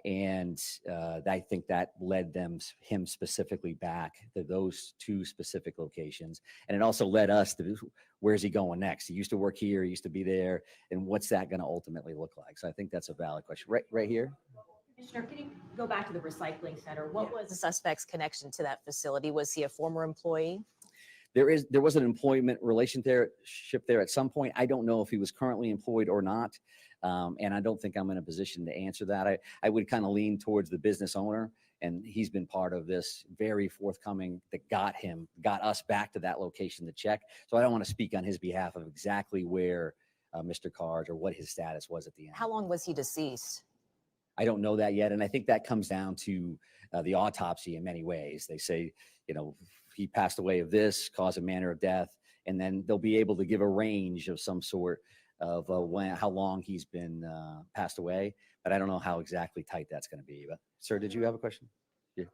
And I think that led him specifically back to those 2 specific locations. And it also led us to where's he going next? He used to work here, he used to be there. And what's that going to ultimately look like? So I think that's a valid question. Right here. Commissioner, can you go back to the recycling center? What was the suspect's connection to that facility? Was he a former employee? There was an employment relationship there at some point. I don't know if he was currently employed or not. And I don't think I'm in a position to answer that. I would kind of lean towards the business owner, and he's been part of this very forthcoming that got us back to that location to check. So I don't want to speak on his behalf of exactly where Mr. Carge or what his status was at the end. How long was he deceased? I don't know that yet. And I think that comes down to the autopsy in many ways. They say, you know, he passed away of this, cause and manner of death, and then they'll be able to give a range of some sort of how long he's been passed away. But I don't know how exactly tight that's going to be. But sir, did you have a question? Yeah,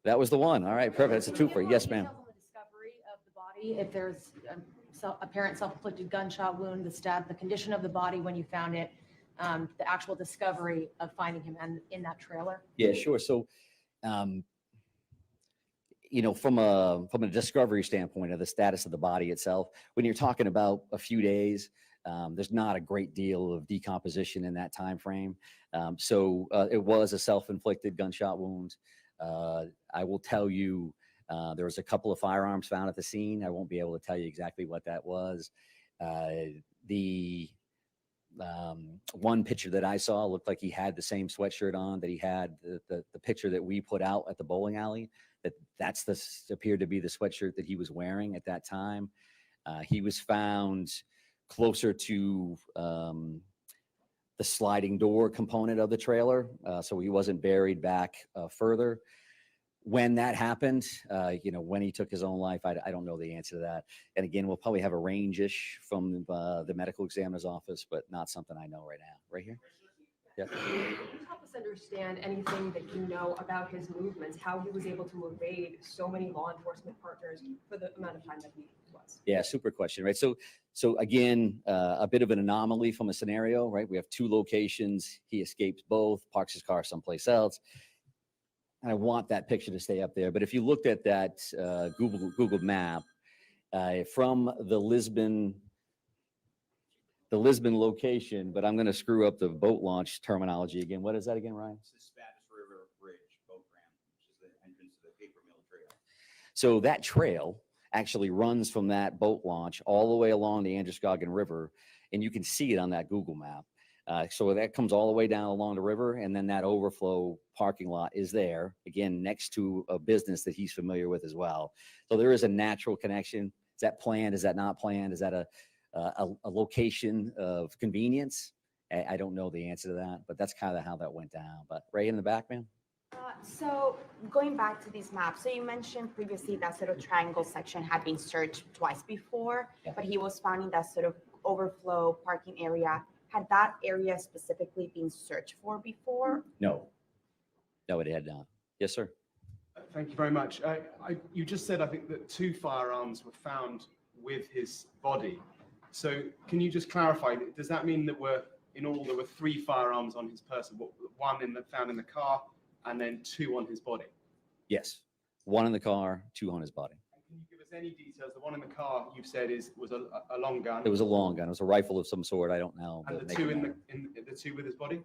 that was the one. All right, perfect. That's a twofer. Yes, ma'am. The discovery of the body, if there's apparent self-inflicted gunshot wound, the condition of the body when you found it, the actual discovery of finding him in that trailer? Yeah, sure. So, from a discovery standpoint of the status of the body itself, when you're talking about a few days, there's not a great deal of decomposition in that time frame. So it was a self-inflicted gunshot wound. I will tell you, there was a couple of firearms found at the scene. I won't be able to tell you exactly what that was. The one picture that I saw looked like he had the same sweatshirt on that he had the picture that we put out at the bowling alley. That's appeared to be the sweatshirt that he was wearing at that time. He was found closer to the sliding door component of the trailer, so he wasn't buried back further. When that happened, when he took his own life, I don't know the answer to that. And again, we'll probably have a range-ish from the medical examiner's office, but not something I know right now. Right here? Yeah. Can you help us understand anything that you know about his movements, how he was able to evade so many law enforcement partners for the amount of time that he was? Yeah, super question, right? So again, a bit of an anomaly from a scenario, right? We have two locations. He escapes both, parks his car someplace else. And I want that picture to stay up there. But if you looked at that Google map from the Lisbon location, but I'm going to screw up the boat launch terminology again. What is that again, Ryan? It's the Spanish River Bridge boat ramp, which is the entrance to the paper mill trail. So that trail actually runs from that boat launch all the way along the Androscoggin River, and you can see it on that Google map. So that comes all the way down along the river, and then that overflow parking lot is there, again, next to a business that he's familiar with as well. So there is a natural connection. Is that planned? Is that not planned? Is that a location of convenience? I don't know the answer to that, but that's kind of how that went down. But right in the back, man. So going back to these maps, so you mentioned previously that sort of triangle section had been searched twice before, Yeah. but he was found in that sort of overflow parking area. Had that area specifically been searched for before? No, it had not. Yes, sir. Thank you very much. You just said, I think, that 2 firearms were found with his body. So can you just clarify, does that mean that in all there were 3 firearms on his person, one found in the car and then 2 on his body? Yes. 1 in the car, 2 on his body. Can you give us any details? The one in the car you've said was a long gun. It was a long gun. It was a rifle of some sort. I don't know. And the 2 the 2 with his body?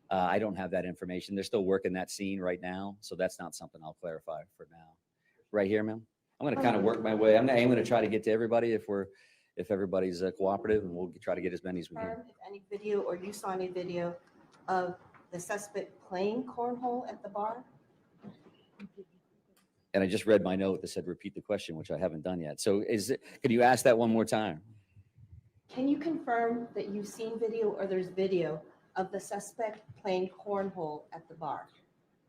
I don't have that information. They're still working that scene right now, so that's not something I'll clarify for now. Right here, ma'am. I'm going to kind of work my way. I'm going to try to get to everybody if everybody's cooperative, and we'll try to get as many as we can. If any video or you saw any video of the suspect playing cornhole at the bar? And I just read my note that said repeat the question, which I haven't done yet. So could you ask that one more time? Can you confirm that you've seen video or there's video of the suspect playing cornhole at the bar?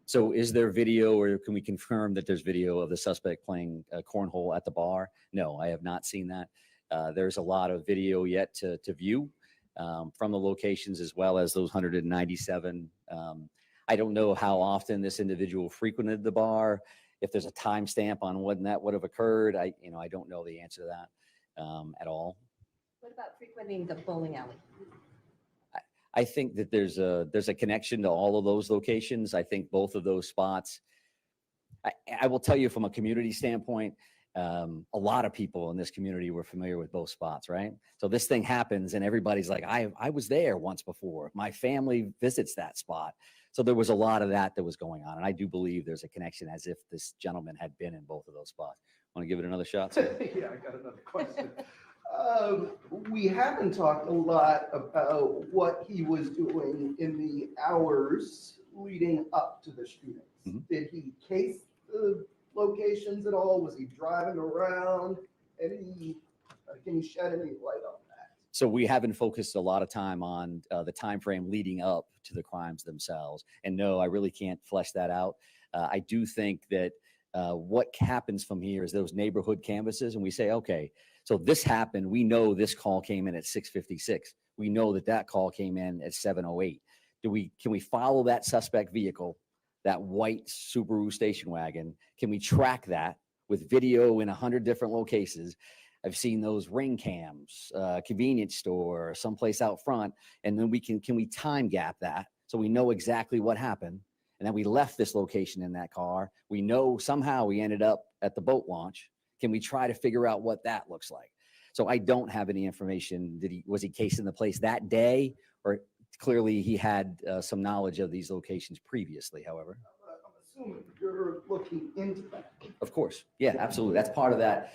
So is there video, or can we confirm that there's video of the suspect playing cornhole at the bar? No, I have not seen that. There's a lot of video yet to view from the locations, as well as those 197. I don't know how often this individual frequented the bar. If there's a timestamp on when that would have occurred, I don't know the answer to that at all. What about frequenting the bowling alley? I think that there's a connection to all of those locations. I think both of those spots, I will tell you from a community standpoint, a lot of people in this community were familiar with both spots, right? So this thing happens and everybody's like, I was there once before. My family visits that spot. So there was a lot of that was going on. And I do believe there's a connection, as if this gentleman had been in both of those spots. Want to give it another shot? Yeah, I got another question. We haven't talked a lot about what he was doing in the hours leading up to the shootings. Mm-hmm. Did he case the locations at all? Was he driving around? Can you shed any light on that? So we haven't focused a lot of time on the time frame leading up to the crimes themselves. And no, I really can't flesh that out. I do think that what happens from here is those neighborhood canvases, and we say, okay, so this happened. We know this call came in at 6:56. We know that call came in at 7:08. Can we follow that suspect vehicle, that white Subaru station wagon? Can we track that with video in 100 different locations? I've seen those ring cams, convenience store, someplace out front, and then can we time gap that so we know exactly what happened, and then we left this location in that car. We know somehow we ended up at the boat launch. Can we try to figure out what that looks like? So I don't have any information. Was he casing the place that day, or clearly he had some knowledge of these locations previously, however. I'm assuming you're looking into that. Of course. Yeah, absolutely. That's part of that.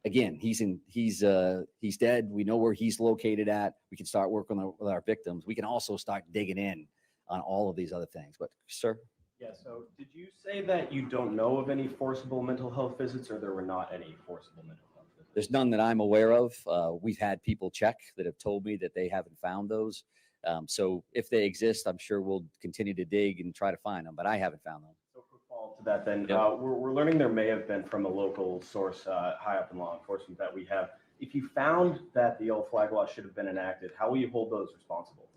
Again, he's dead. We know where he's located at. We can start working with our victims. We can also start digging in on all of these other things. But sir? Yeah, so did you say that you don't know of any forcible mental health visits, or there were not any forcible mental health visits? There's none that I'm aware of. We've had people check that have told me that they haven't found those. So if they exist, I'm sure we'll continue to dig and try to find them, but I haven't found them. So for follow to that then, Yep. we're learning there may have been from a local source high up in law enforcement that we have. If you found that the yellow flag law should have been enacted, how will you hold those responsible?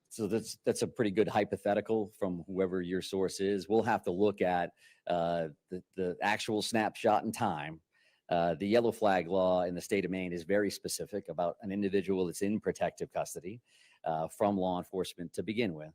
So that's a pretty good hypothetical from whoever your source is. We'll have to look at the actual snapshot in time. The yellow flag law in the state of Maine is very specific about an individual that's in protective custody from law enforcement to begin with.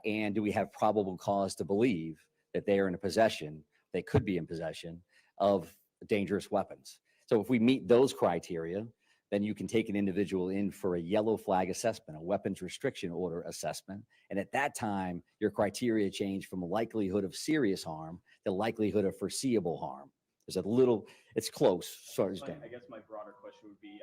And do we have probable cause to believe that they are in possession, they could be in possession of dangerous weapons? So if we meet those criteria, then you can take an individual in for a yellow flag assessment, a weapons restriction order assessment. And at that time, your criteria change from likelihood of serious harm to likelihood of foreseeable harm. There's a little, it's close. Sorry, I guess my broader question would be,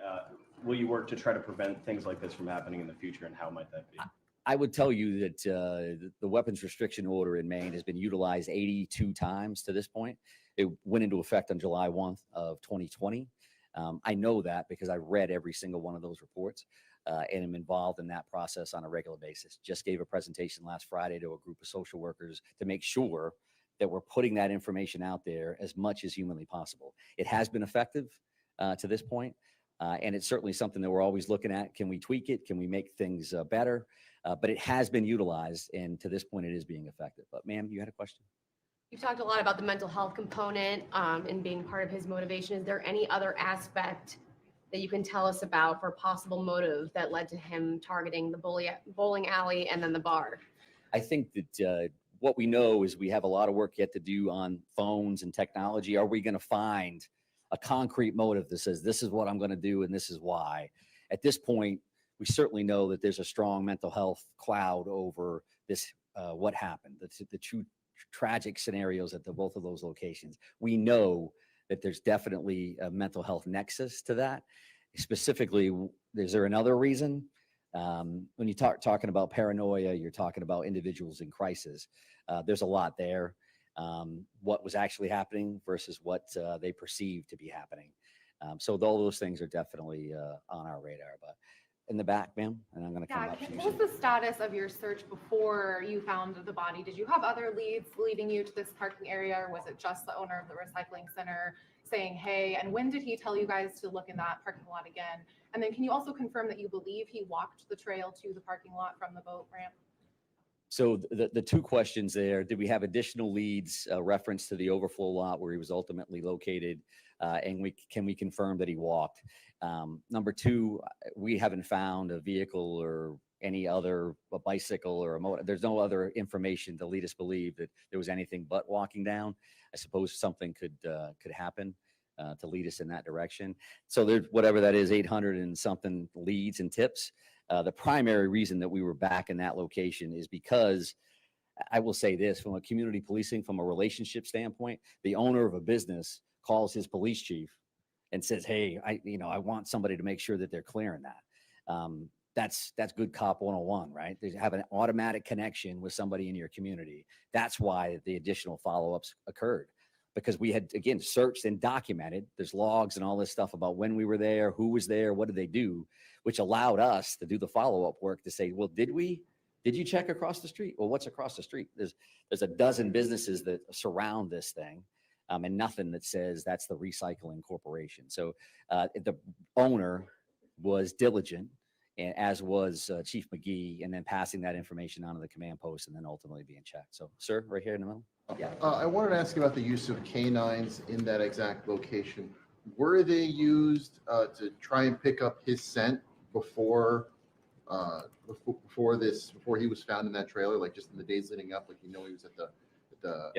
will you work to try to prevent things like this from happening in the future, and how might that be? I would tell you that the weapons restriction order in Maine has been utilized 82 times to this point. It went into effect on July 1 of 2020. I know that because I read every single one of those reports and am involved in that process on a regular basis. Just gave a presentation last Friday to a group of social workers to make sure that we're putting that information out there as much as humanly possible. It has been effective to this point, and it's certainly something that we're always looking at. Can we tweak it? Can we make things better? But it has been utilized, and to this point, it is being effective. But ma'am, you had a question? You've talked a lot about the mental health component and being part of his motivation. Is there any other aspect that you can tell us about for possible motive that led to him targeting the bowling alley and then the bar? I think that what we know is we have a lot of work yet to do on phones and technology. Are we going to find a concrete motive that says, this is what I'm going to do and this is why? At this point, we certainly know that there's a strong mental health cloud over this, what happened, the two tragic scenarios at both of those locations. We know that there's definitely a mental health nexus to that. Specifically, is there another reason? When you talking about paranoia, you're talking about individuals in crisis. There's a lot there. What was actually happening versus what they perceived to be happening. So all those things are definitely on our radar. But in the back, ma'am, and I'm going to come up to you. What was the status of your search before you found the body? Did you have other leads leading you to this parking area, or was it just the owner of the recycling center saying, hey, and when did he tell you guys to look in that parking lot again? And then can you also confirm that you believe he walked the trail to the parking lot from the boat ramp? So the two questions there, did we have additional leads reference to the overflow lot where he was ultimately located? And can we confirm that he walked? Number two, we haven't found a vehicle or any other, a bicycle or a motor. There's no other information to lead us believe that there was anything but walking down. I suppose something could happen to lead us in that direction. So there's whatever that is, 800 and something leads and tips. The primary reason that we were back in that location is because, I will say this, from a community policing, from a relationship standpoint, the owner of a business calls his police chief and says, hey, I want somebody to make sure that they're clearing that. That's good cop 101, right? They have an automatic connection with somebody in your community. That's why the additional follow-ups occurred, because we had, again, searched and documented. There's logs and all this stuff about when we were there, who was there, what did they do, which allowed us to do the follow-up work to say, well, did you check across the street? Well, what's across the street? There's a dozen businesses that surround this thing. And nothing that says that's the recycling corporation. So the owner was diligent, and as was Chief McGee, and then passing that information on to the command post and then ultimately being checked. So, sir, right here in the middle. Yeah. I wanted to ask you about the use of canines in that exact location. Were they used to try and pick up his scent before before he was found in that trailer, like just in the days leading up, like he was at the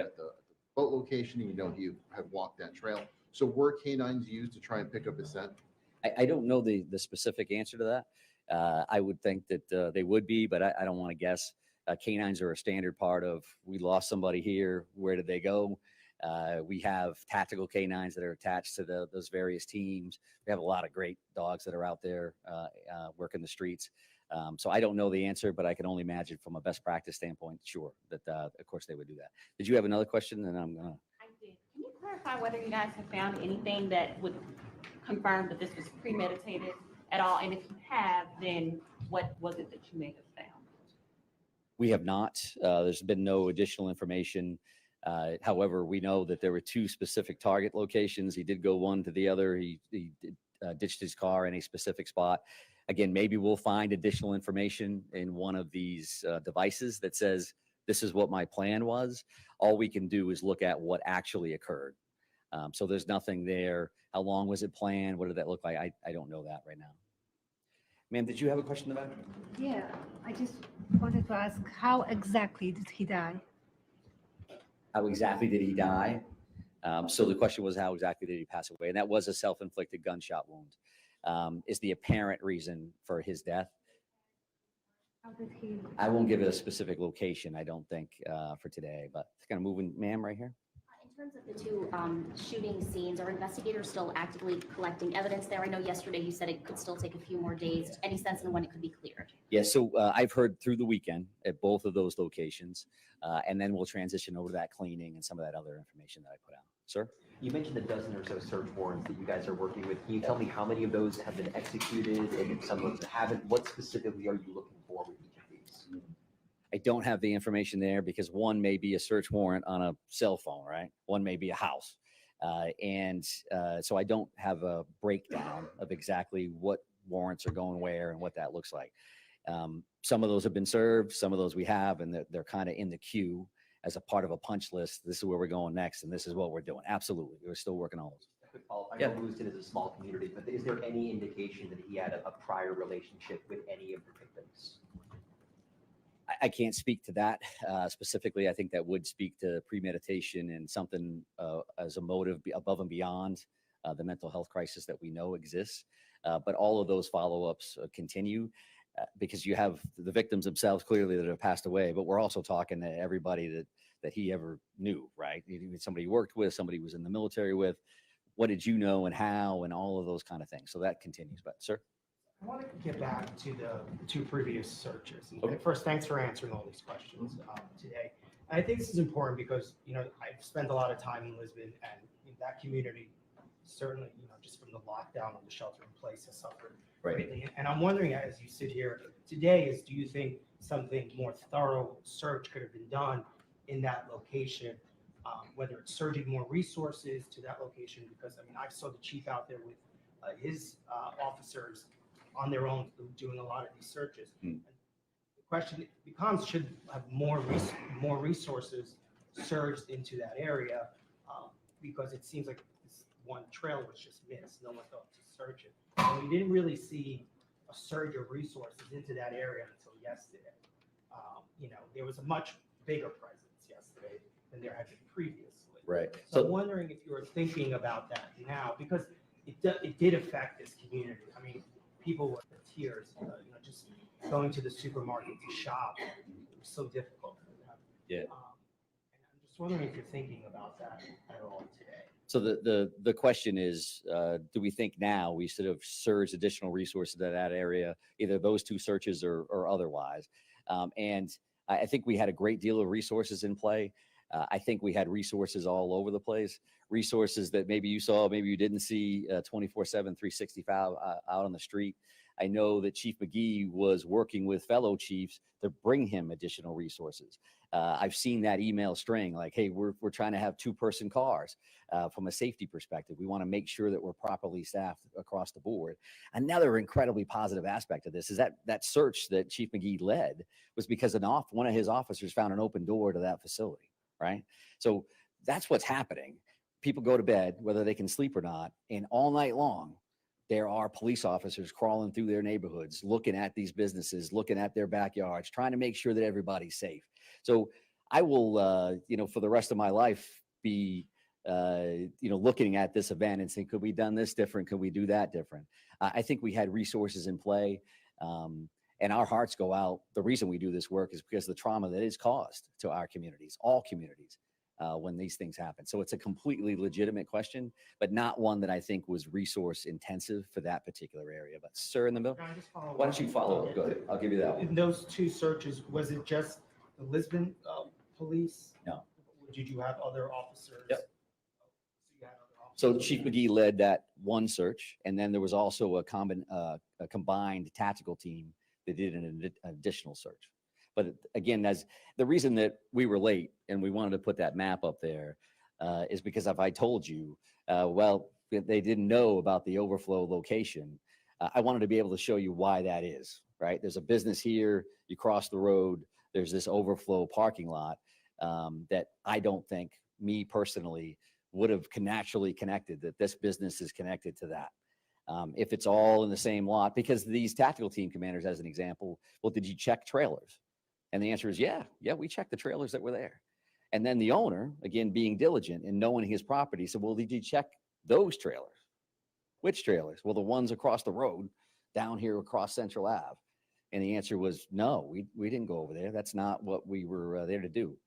boat location, and he had walked that trail. So were canines used to try and pick up his scent? I don't know the specific answer to that. I would think that they would be, but I don't want to guess. Canines are a standard part of, we lost somebody here, where did they go? We have tactical canines that are attached to those various teams. We have a lot of great dogs that are out there working the streets. So I don't know the answer, but I can only imagine from a best practice standpoint, sure, that of course they would do that. Did you have another question? And I'm gonna. I did. Can you clarify whether you guys have found anything that would confirm that this was premeditated at all? And if you have, then what was it that you may have found? We have not. There's been no additional information. However, we know that there were two specific target locations. He did go one to the other. He ditched his car in a specific spot. Again, maybe we'll find additional information in one of these devices that says, this is what my plan was. All we can do is look at what actually occurred. So there's nothing there. How long was it planned? What did that look like? I don't know that right now. Ma'am, did you have a question about it? Yeah, I just wanted to ask, how exactly did he die? How exactly did he die? So the question was, how exactly did he pass away? And that was a self-inflicted gunshot wound. Is the apparent reason for his death. How did he? I won't give it a specific location, I don't think, for today, but it's kind of moving, ma'am, right here. In terms of the two shooting scenes, are investigators still actively collecting evidence there? I know yesterday you said it could still take a few more days. Any sense in when it could be cleared? Yeah, so I've heard through the weekend at both of those locations, and then we'll transition over to that cleaning and some of that other information that I put out. Sir? You mentioned a dozen or so search warrants that you guys are working with. Can you tell me how many of those have been executed, and if some of them haven't? What specifically are you looking for with each of these? I don't have the information there because one may be a search warrant on a cell phone, right? One may be a house. So I don't have a breakdown of exactly what warrants are going where and what that looks like. Some of those have been served, some of those we have, and they're kind of in the queue as a part of a punch list. This is where we're going next, and this is what we're doing. Absolutely. We're still working on those. Quick follow-up. I know Lewiston is a small community, but is there any indication that he had a prior relationship with any of the victims? I can't speak to that specifically. I think that would speak to premeditation and something as a motive above and beyond the mental health crisis that we know exists. But all of those follow-ups continue because you have the victims themselves clearly that have passed away, but we're also talking to everybody that he ever knew, right? Somebody he worked with, somebody he was in the military with. What did you know and how and all of those kind of things. So that continues. But sir? I want to get back to the two previous searches. And first, thanks for answering all these questions today. And I think this is important because, I've spent a lot of time in Lisbon, and that community certainly, just from the lockdown and the shelter in place has suffered greatly. And I'm wondering, as you sit here today, do you think something more thorough search could have been done in that location, whether it's surging more resources to that location? Because, I saw the chief out there with his officers on their own doing a lot of these searches. And the question becomes, should have more resources surged into that area, because it seems like this one trail was just missed. No one thought to search it. And we didn't really see a surge of resources into that area until yesterday. There was a much bigger presence yesterday than there had been previously. Right. So I'm wondering if you were thinking about that now, because it did affect this community. People were in tears, just going to the supermarket to shop. It was so difficult for them. Yeah. And I'm just wondering if you're thinking about that at all today. So the question is, do we think now we should have surged additional resources to that area, either those two searches or otherwise? And I think we had a great deal of resources in play. I think we had resources all over the place, resources that maybe you saw, maybe you didn't see 24/7, 365 out on the street. I know that Chief McGee was working with fellow chiefs to bring him additional resources. I've seen that email string like, hey, we're trying to have 2-person cars from a safety perspective. We want to make sure that we're properly staffed across the board. Another incredibly positive aspect of this is that search that Chief McGee led was because one of his officers found an open door to that facility. Right. So that's what's happening. people go to bed, whether they can sleep or not, and all night long, there are police officers crawling through their neighborhoods, looking at these businesses, looking at their backyards, trying to make sure that everybody's safe. So I will, for the rest of my life, be, looking at this event and saying, could we done this different? Could we do that different? I think we had resources in play, and our hearts go out. The reason we do this work is because of the trauma that is caused to our communities, all communities, when these things happen. So it's a completely legitimate question, but not one that I think was resource intensive for that particular area. But sir in the middle, why don't you follow up? Go ahead. I'll give you that one. In those two searches, was it just the Lisbon police? No. Did you have other officers? Yep. So Chief McGee led that one search, and then there was also a combined tactical team that did an additional search. But again, as the reason that we were late and we wanted to put that map up there is because if I told you, they didn't know about the overflow location, I wanted to be able to show you why that is, right? There's a business here, you cross the road, there's this overflow parking lot that I don't think, me personally, would have naturally connected that this business is connected to that. If it's all in the same lot, because these tactical team commanders, as an example, well, did you check trailers? And the answer is, yeah, we checked the trailers that were there. And then the owner, again, being diligent and knowing his property, said, well, did you check those trailers? Which trailers? Well, the ones across the road down here across Central Ave. And the answer was, no, we didn't go over there. That's not what we were there to do.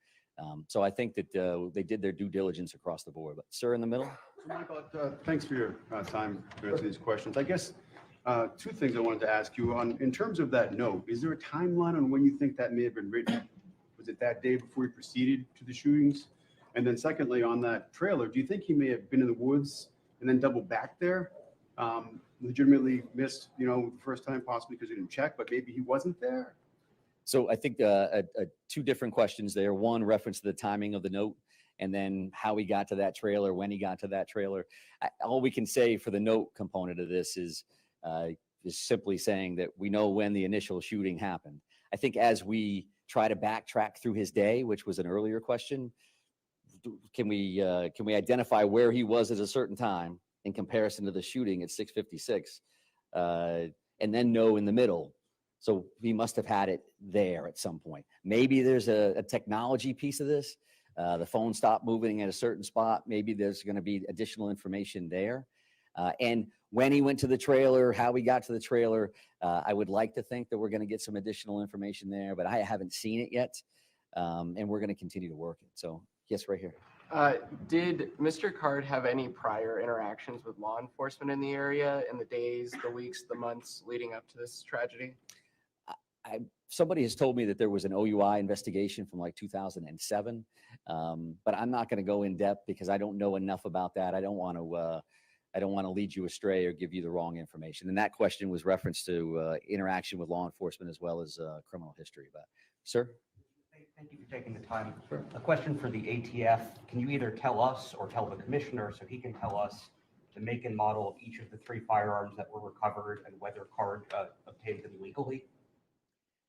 So I think that they did their due diligence across the board. But sir in the middle. So Michael, thanks for your time to answer these questions. I guess two things I wanted to ask you on. In terms of that note, is there a timeline on when you think that may have been written? Was it that day before he proceeded to the shootings? And then secondly, on that trailer, do you think he may have been in the woods and then doubled back there? Legitimately missed, the first time possibly because he didn't check, but maybe he wasn't there? So I think two different questions there. One, reference to the timing of the note, and then how he got to that trailer, when he got to that trailer. All we can say for the note component of this is simply saying that we know when the initial shooting happened. I think as we try to backtrack through his day, which was an earlier question, can we identify where he was at a certain time in comparison to the shooting at 6:56, and then know in the middle. So he must have had it there at some point. Maybe there's a technology piece of this. The phone stopped moving at a certain spot. Maybe there's going to be additional information there. And when he went to the trailer, how he got to the trailer, I would like to think that we're going to get some additional information there, but I haven't seen it yet. And we're going to continue to work it. So yes, right here. Did Mr. Card have any prior interactions with law enforcement in the area in the days, the weeks, the months leading up to this tragedy? Somebody has told me that there was an OUI investigation from like 2007, but I'm not going to go in depth because I don't know enough about that. I don't want to lead you astray or give you the wrong information. And that question was reference to interaction with law enforcement as well as criminal history. But sir. Thank you for taking the time. A question for the ATF. Can you either tell us or tell the commissioner so he can tell us the make and model of each of the 3 firearms that were recovered and whether Card obtained them legally?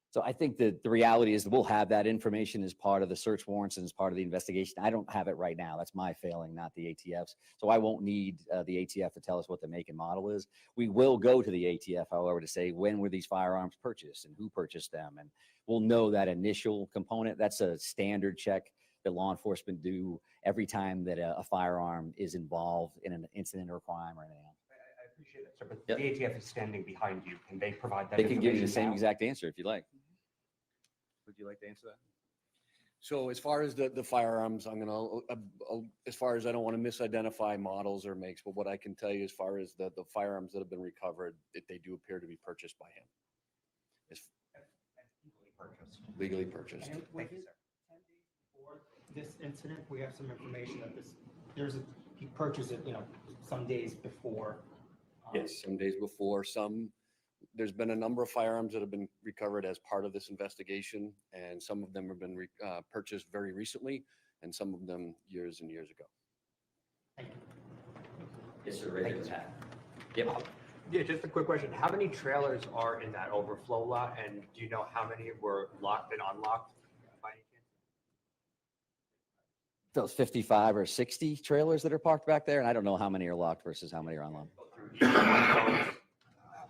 So I think that the reality is that we'll have that information as part of the search warrants and as part of the investigation. I don't have it right now. That's my failing, not the ATF's. So I won't need the ATF to tell us what the make and model is. We will go to the ATF, however, to say when were these firearms purchased and who purchased them. And we'll know that initial component. That's a standard check that law enforcement do every time that a firearm is involved in an incident or a crime or anything else. I appreciate that, sir, but the ATF is standing behind you. Can they provide that They can give you the information same now? exact answer if you like. Would you like to answer that? So as far as the firearms, I'm gonna, as far as I don't want to misidentify models or makes, but what I can tell you as far as the firearms that have been recovered, that they do appear to be purchased by him. Legally purchased. And was it 10 days before this incident? We have some information that he purchased it, some days before. Yes, some days before. There's been a number of firearms that have been recovered as part of this investigation, and some of them have been purchased very recently, and some of them years and years ago. Yes, sir. Right at that. Yep. Yeah, just a quick question. How many trailers are in that overflow lot, and do you know how many were locked and unlocked by any those 55 or 60 trailers that are parked back there, and I don't know how many are locked versus how many are unlocked.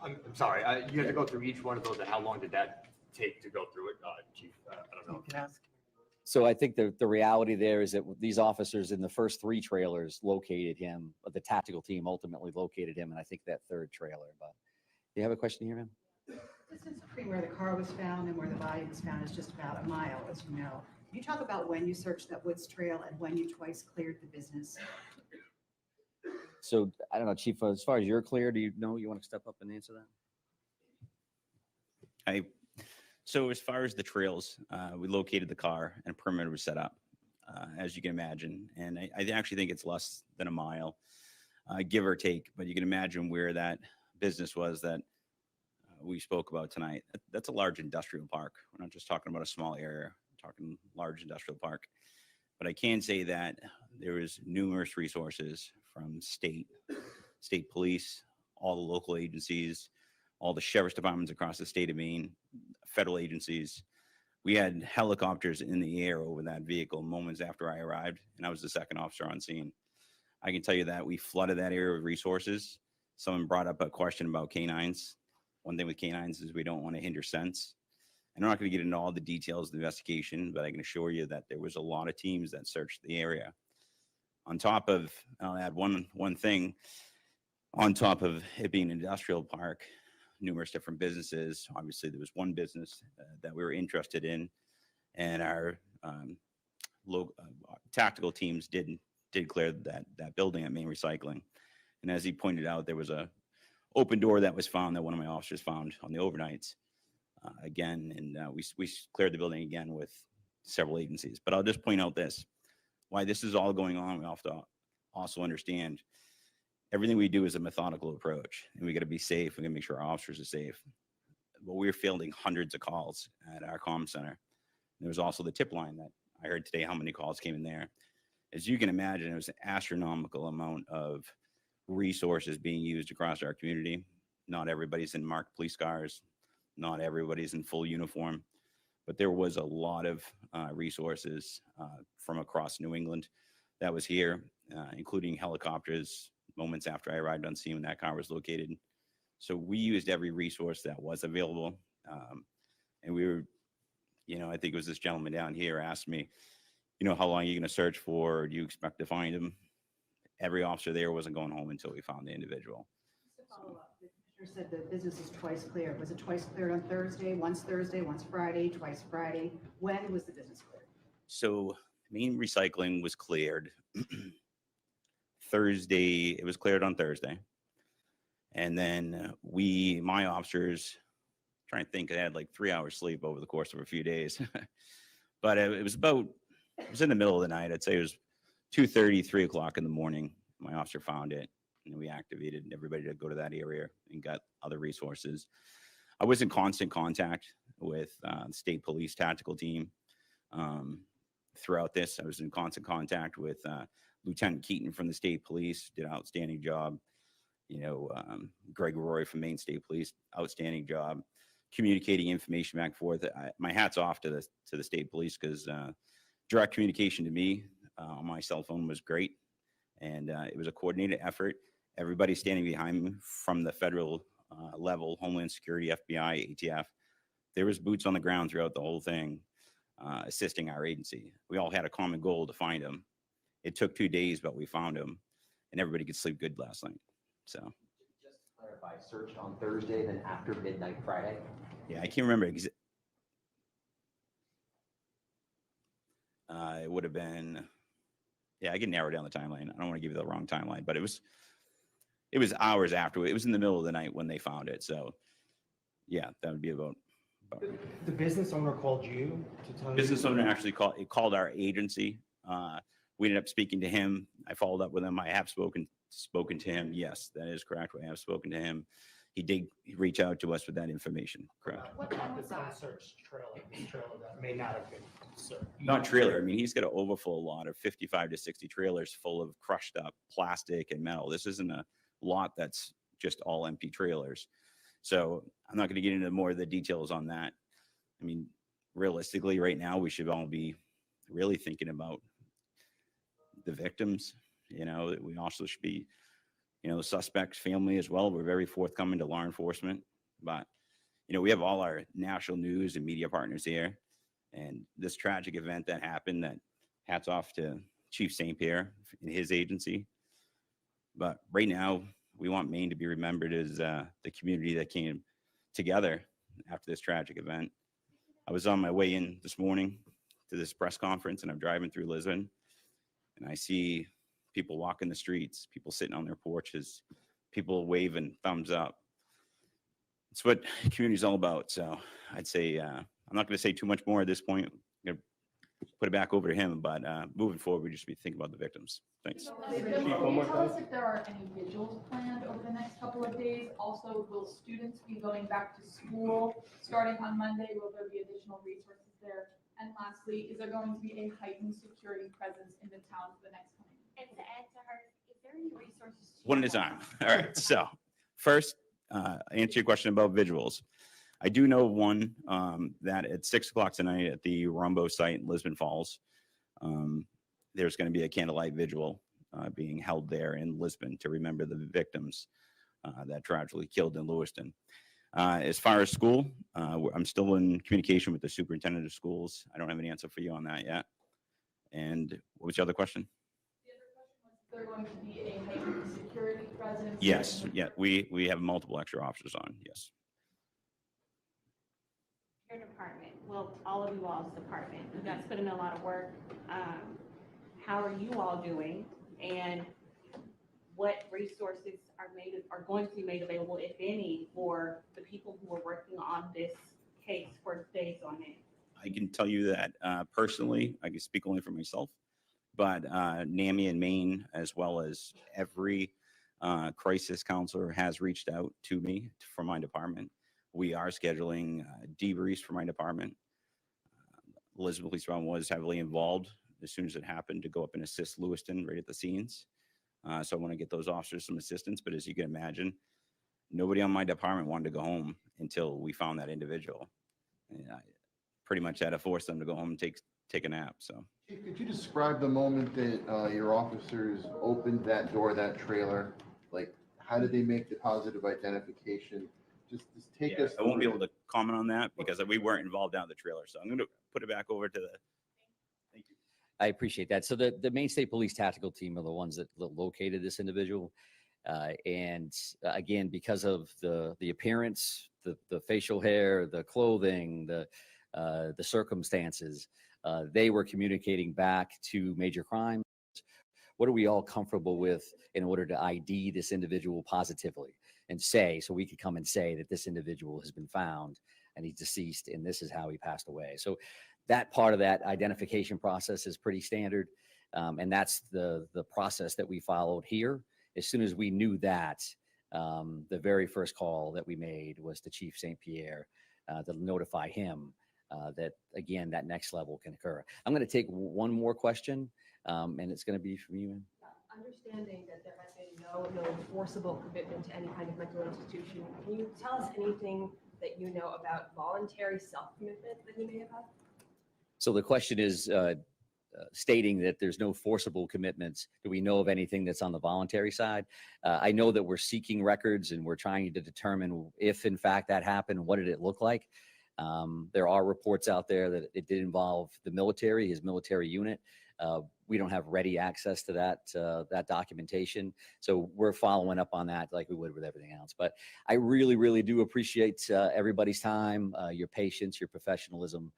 I'm sorry, you had to go through each one of those, and how long did that take to go through it, Chief? I don't know. So I think the reality there is that these officers in the first 3 trailers located him, but the tactical team ultimately located him, and I think that 3rd trailer. But do you have a question here, ma'am? Distance between where the car was found and where the body was found is just about a mile, as you know. Can you talk about when you searched that woods trail and when you twice cleared the business? So I don't know, Chief, as far as you're clear, do you know, you want to step up and answer that? So as far as the trails, we located the car and a perimeter was set up, as you can imagine. And I actually think it's less than a mile, give or take. But you can imagine where that business was that we spoke about tonight. That's a large industrial park. We're not just talking about a small area, we're talking large industrial park. But I can say that there was numerous resources from state police, all the local agencies, all the sheriff's departments across the state of Maine, federal agencies. We had helicopters in the air over that vehicle moments after I arrived, and I was the 2nd officer on scene. I can tell you that we flooded that area with resources. Someone brought up a question about canines. One thing with canines is we don't want to hinder sense. And I'm not going to get into all the details of the investigation, but I can assure you that there was a lot of teams that searched the area. On top of, I'll add one thing, on top of it being an industrial park, numerous different businesses. Obviously, there was one business that we were interested in, and our tactical teams did clear that building at Maine Recycling. And as he pointed out, there was a open door that was found that one of my officers found on the overnights again, and we cleared the building again with several agencies. But I'll just point out this: why this is all going on. We have to also understand everything we do is a methodical approach, and we got to be safe. We got to make sure our officers are safe. But we're fielding hundreds of calls at our comm center. There was also the tip line that I heard today, how many calls came in there. As you can imagine, it was an astronomical amount of resources being used across our community. Not everybody's in marked police cars. Not everybody's in full uniform. But there was a lot of resources from across New England that was here, including helicopters, moments after I arrived on scene when that car was located. So we used every resource that was available. And we were, I think it was this gentleman down here asked me, how long are you going to search for? Or do you expect to find him? Every officer there wasn't going home until we found the individual. Just to follow up, the commissioner said the business is twice cleared. Was it twice cleared on Thursday, once Friday, twice Friday? When was the business cleared? So Maine Recycling was cleared Thursday. It was cleared on Thursday. And then my officers, trying to think, I had like 3 hours sleep over the course of a few days. But it was in the middle of the night. I'd say it was 2:30, 3 o'clock in the morning. My officer found it, and we activated everybody to go to that area and got other resources. I was in constant contact with the state police tactical team throughout this. I was in constant contact with Lieutenant Keaton from the state police, did an outstanding job. Greg Roy from Maine State Police, outstanding job communicating information back and forth. My hat's off to the state police, because direct communication to me on my cell phone was great, and it was a coordinated effort. Everybody standing behind me from the federal level, Homeland Security, FBI, ATF. There was boots on the ground throughout the whole thing, assisting our agency. We all had a common goal to find him. It took 2 days, but we found him, and everybody could sleep good last night. So, just to clarify, searched on Thursday, then after midnight Friday? Yeah, I can't remember. It would have been, I can narrow down the timeline. I don't want to give you the wrong timeline, but it was hours after. It was in the middle of the night when they found it. So, yeah, that would be about. The business owner called you to tell you? Business owner actually called our agency. We ended up speaking to him. I followed up with him. I have spoken to him. Yes, that is correct. I have spoken to him. He did reach out to us with that information. Correct. What was that unsearched trailer? This trailer that may not have been searched. Not trailer. I mean, he's got an overflow lot of 55 to 60 trailers full of crushed up plastic and metal. This isn't a lot that's just all empty trailers. So I'm not going to get into more of the details on that. I mean, realistically, right now, we should all be really thinking about the victims. That we also should be, the suspect's family as well. We're very forthcoming to law enforcement, but we have all our national news and media partners here, and this tragic event that happened, that hats off to Chief St. Pierre and his agency. But right now, we want Maine to be remembered as the community that came together after this tragic event. I was on my way in this morning to this press conference, and I'm driving through Lisbon, and I see people walking the streets, people sitting on their porches, people waving thumbs up. It's what community is all about. So I'd say I'm not going to say too much more at this point. I'm going to put it back over to him, but moving forward, we just be thinking about the victims. Thanks. Can you tell us if there are any vigils planned over the next couple of days? Also, will students be going back to school starting on Monday? Will there be additional resources there? And lastly, is there going to be a heightened security presence in the town for the next coming? And to add to her, is there any resources? One at a time. All right. So first, answer your question about vigils. I do know one that at 6 o'clock tonight at the Rumbo site in Lisbon Falls, there's going to be a candlelight vigil being held there in Lisbon to remember the victims that tragically killed in Lewiston. As far as school, I'm still in communication with the superintendent of schools. I don't have an answer for you on that yet. And what was the other question? The other question was, is there going to be a heightened security presence? Yes. Yeah. We have multiple extra officers on. Yes. Your department, well, all of you all's department, you guys put in a lot of work. How are you all doing? And what resources are going to be made available, if any, for the people who are working on this case for days on end? I can tell you that personally, I can speak only for myself, but NAMI in Maine, as well as every crisis counselor, has reached out to me from my department. We are scheduling debriefs for my department. Elizabeth Police Department was heavily involved as soon as it happened to go up and assist Lewiston right at the scenes. So I want to get those officers some assistance, but as you can imagine, nobody on my department wanted to go home until we found that individual. And I pretty much had to force them to go home and take a nap. So. Could you describe the moment that your officers opened that door, that trailer? Like, how did they make the positive identification? Just take us. I won't be able to comment on that because we weren't involved down the trailer. So I'm going to put it back over to the. Thank you. I appreciate that. So the Maine State Police Tactical Team are the ones that located this individual. And again, because of the appearance, the facial hair, the clothing, the circumstances, they were communicating back to Major Crimes. What are we all comfortable with in order to ID this individual positively and say, so we could come and say that this individual has been found and he's deceased and this is how he passed away. So that part of that identification process is pretty standard. And that's the process that we followed here. As soon as we knew that, the very first call that we made was to Chief St. Pierre to notify him that, again, that next level can occur. I'm going to take one more question, and it's going to be from you. Understanding that there has been no forcible commitment to any kind of mental institution, can you tell us anything that you know about voluntary self-commitment that he may have had? So the question is stating that there's no forcible commitments. Do we know of anything that's on the voluntary side? I know that we're seeking records and we're trying to determine if, in fact, that happened. What did it look like? There are reports out there that it did involve the military, his military unit. We don't have ready access to that documentation. So we're following up on that like we would with everything else. But I really, really do appreciate everybody's time, your patience, your professionalism.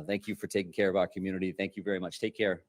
Thank you for taking care of our community. Thank you very much. Take care.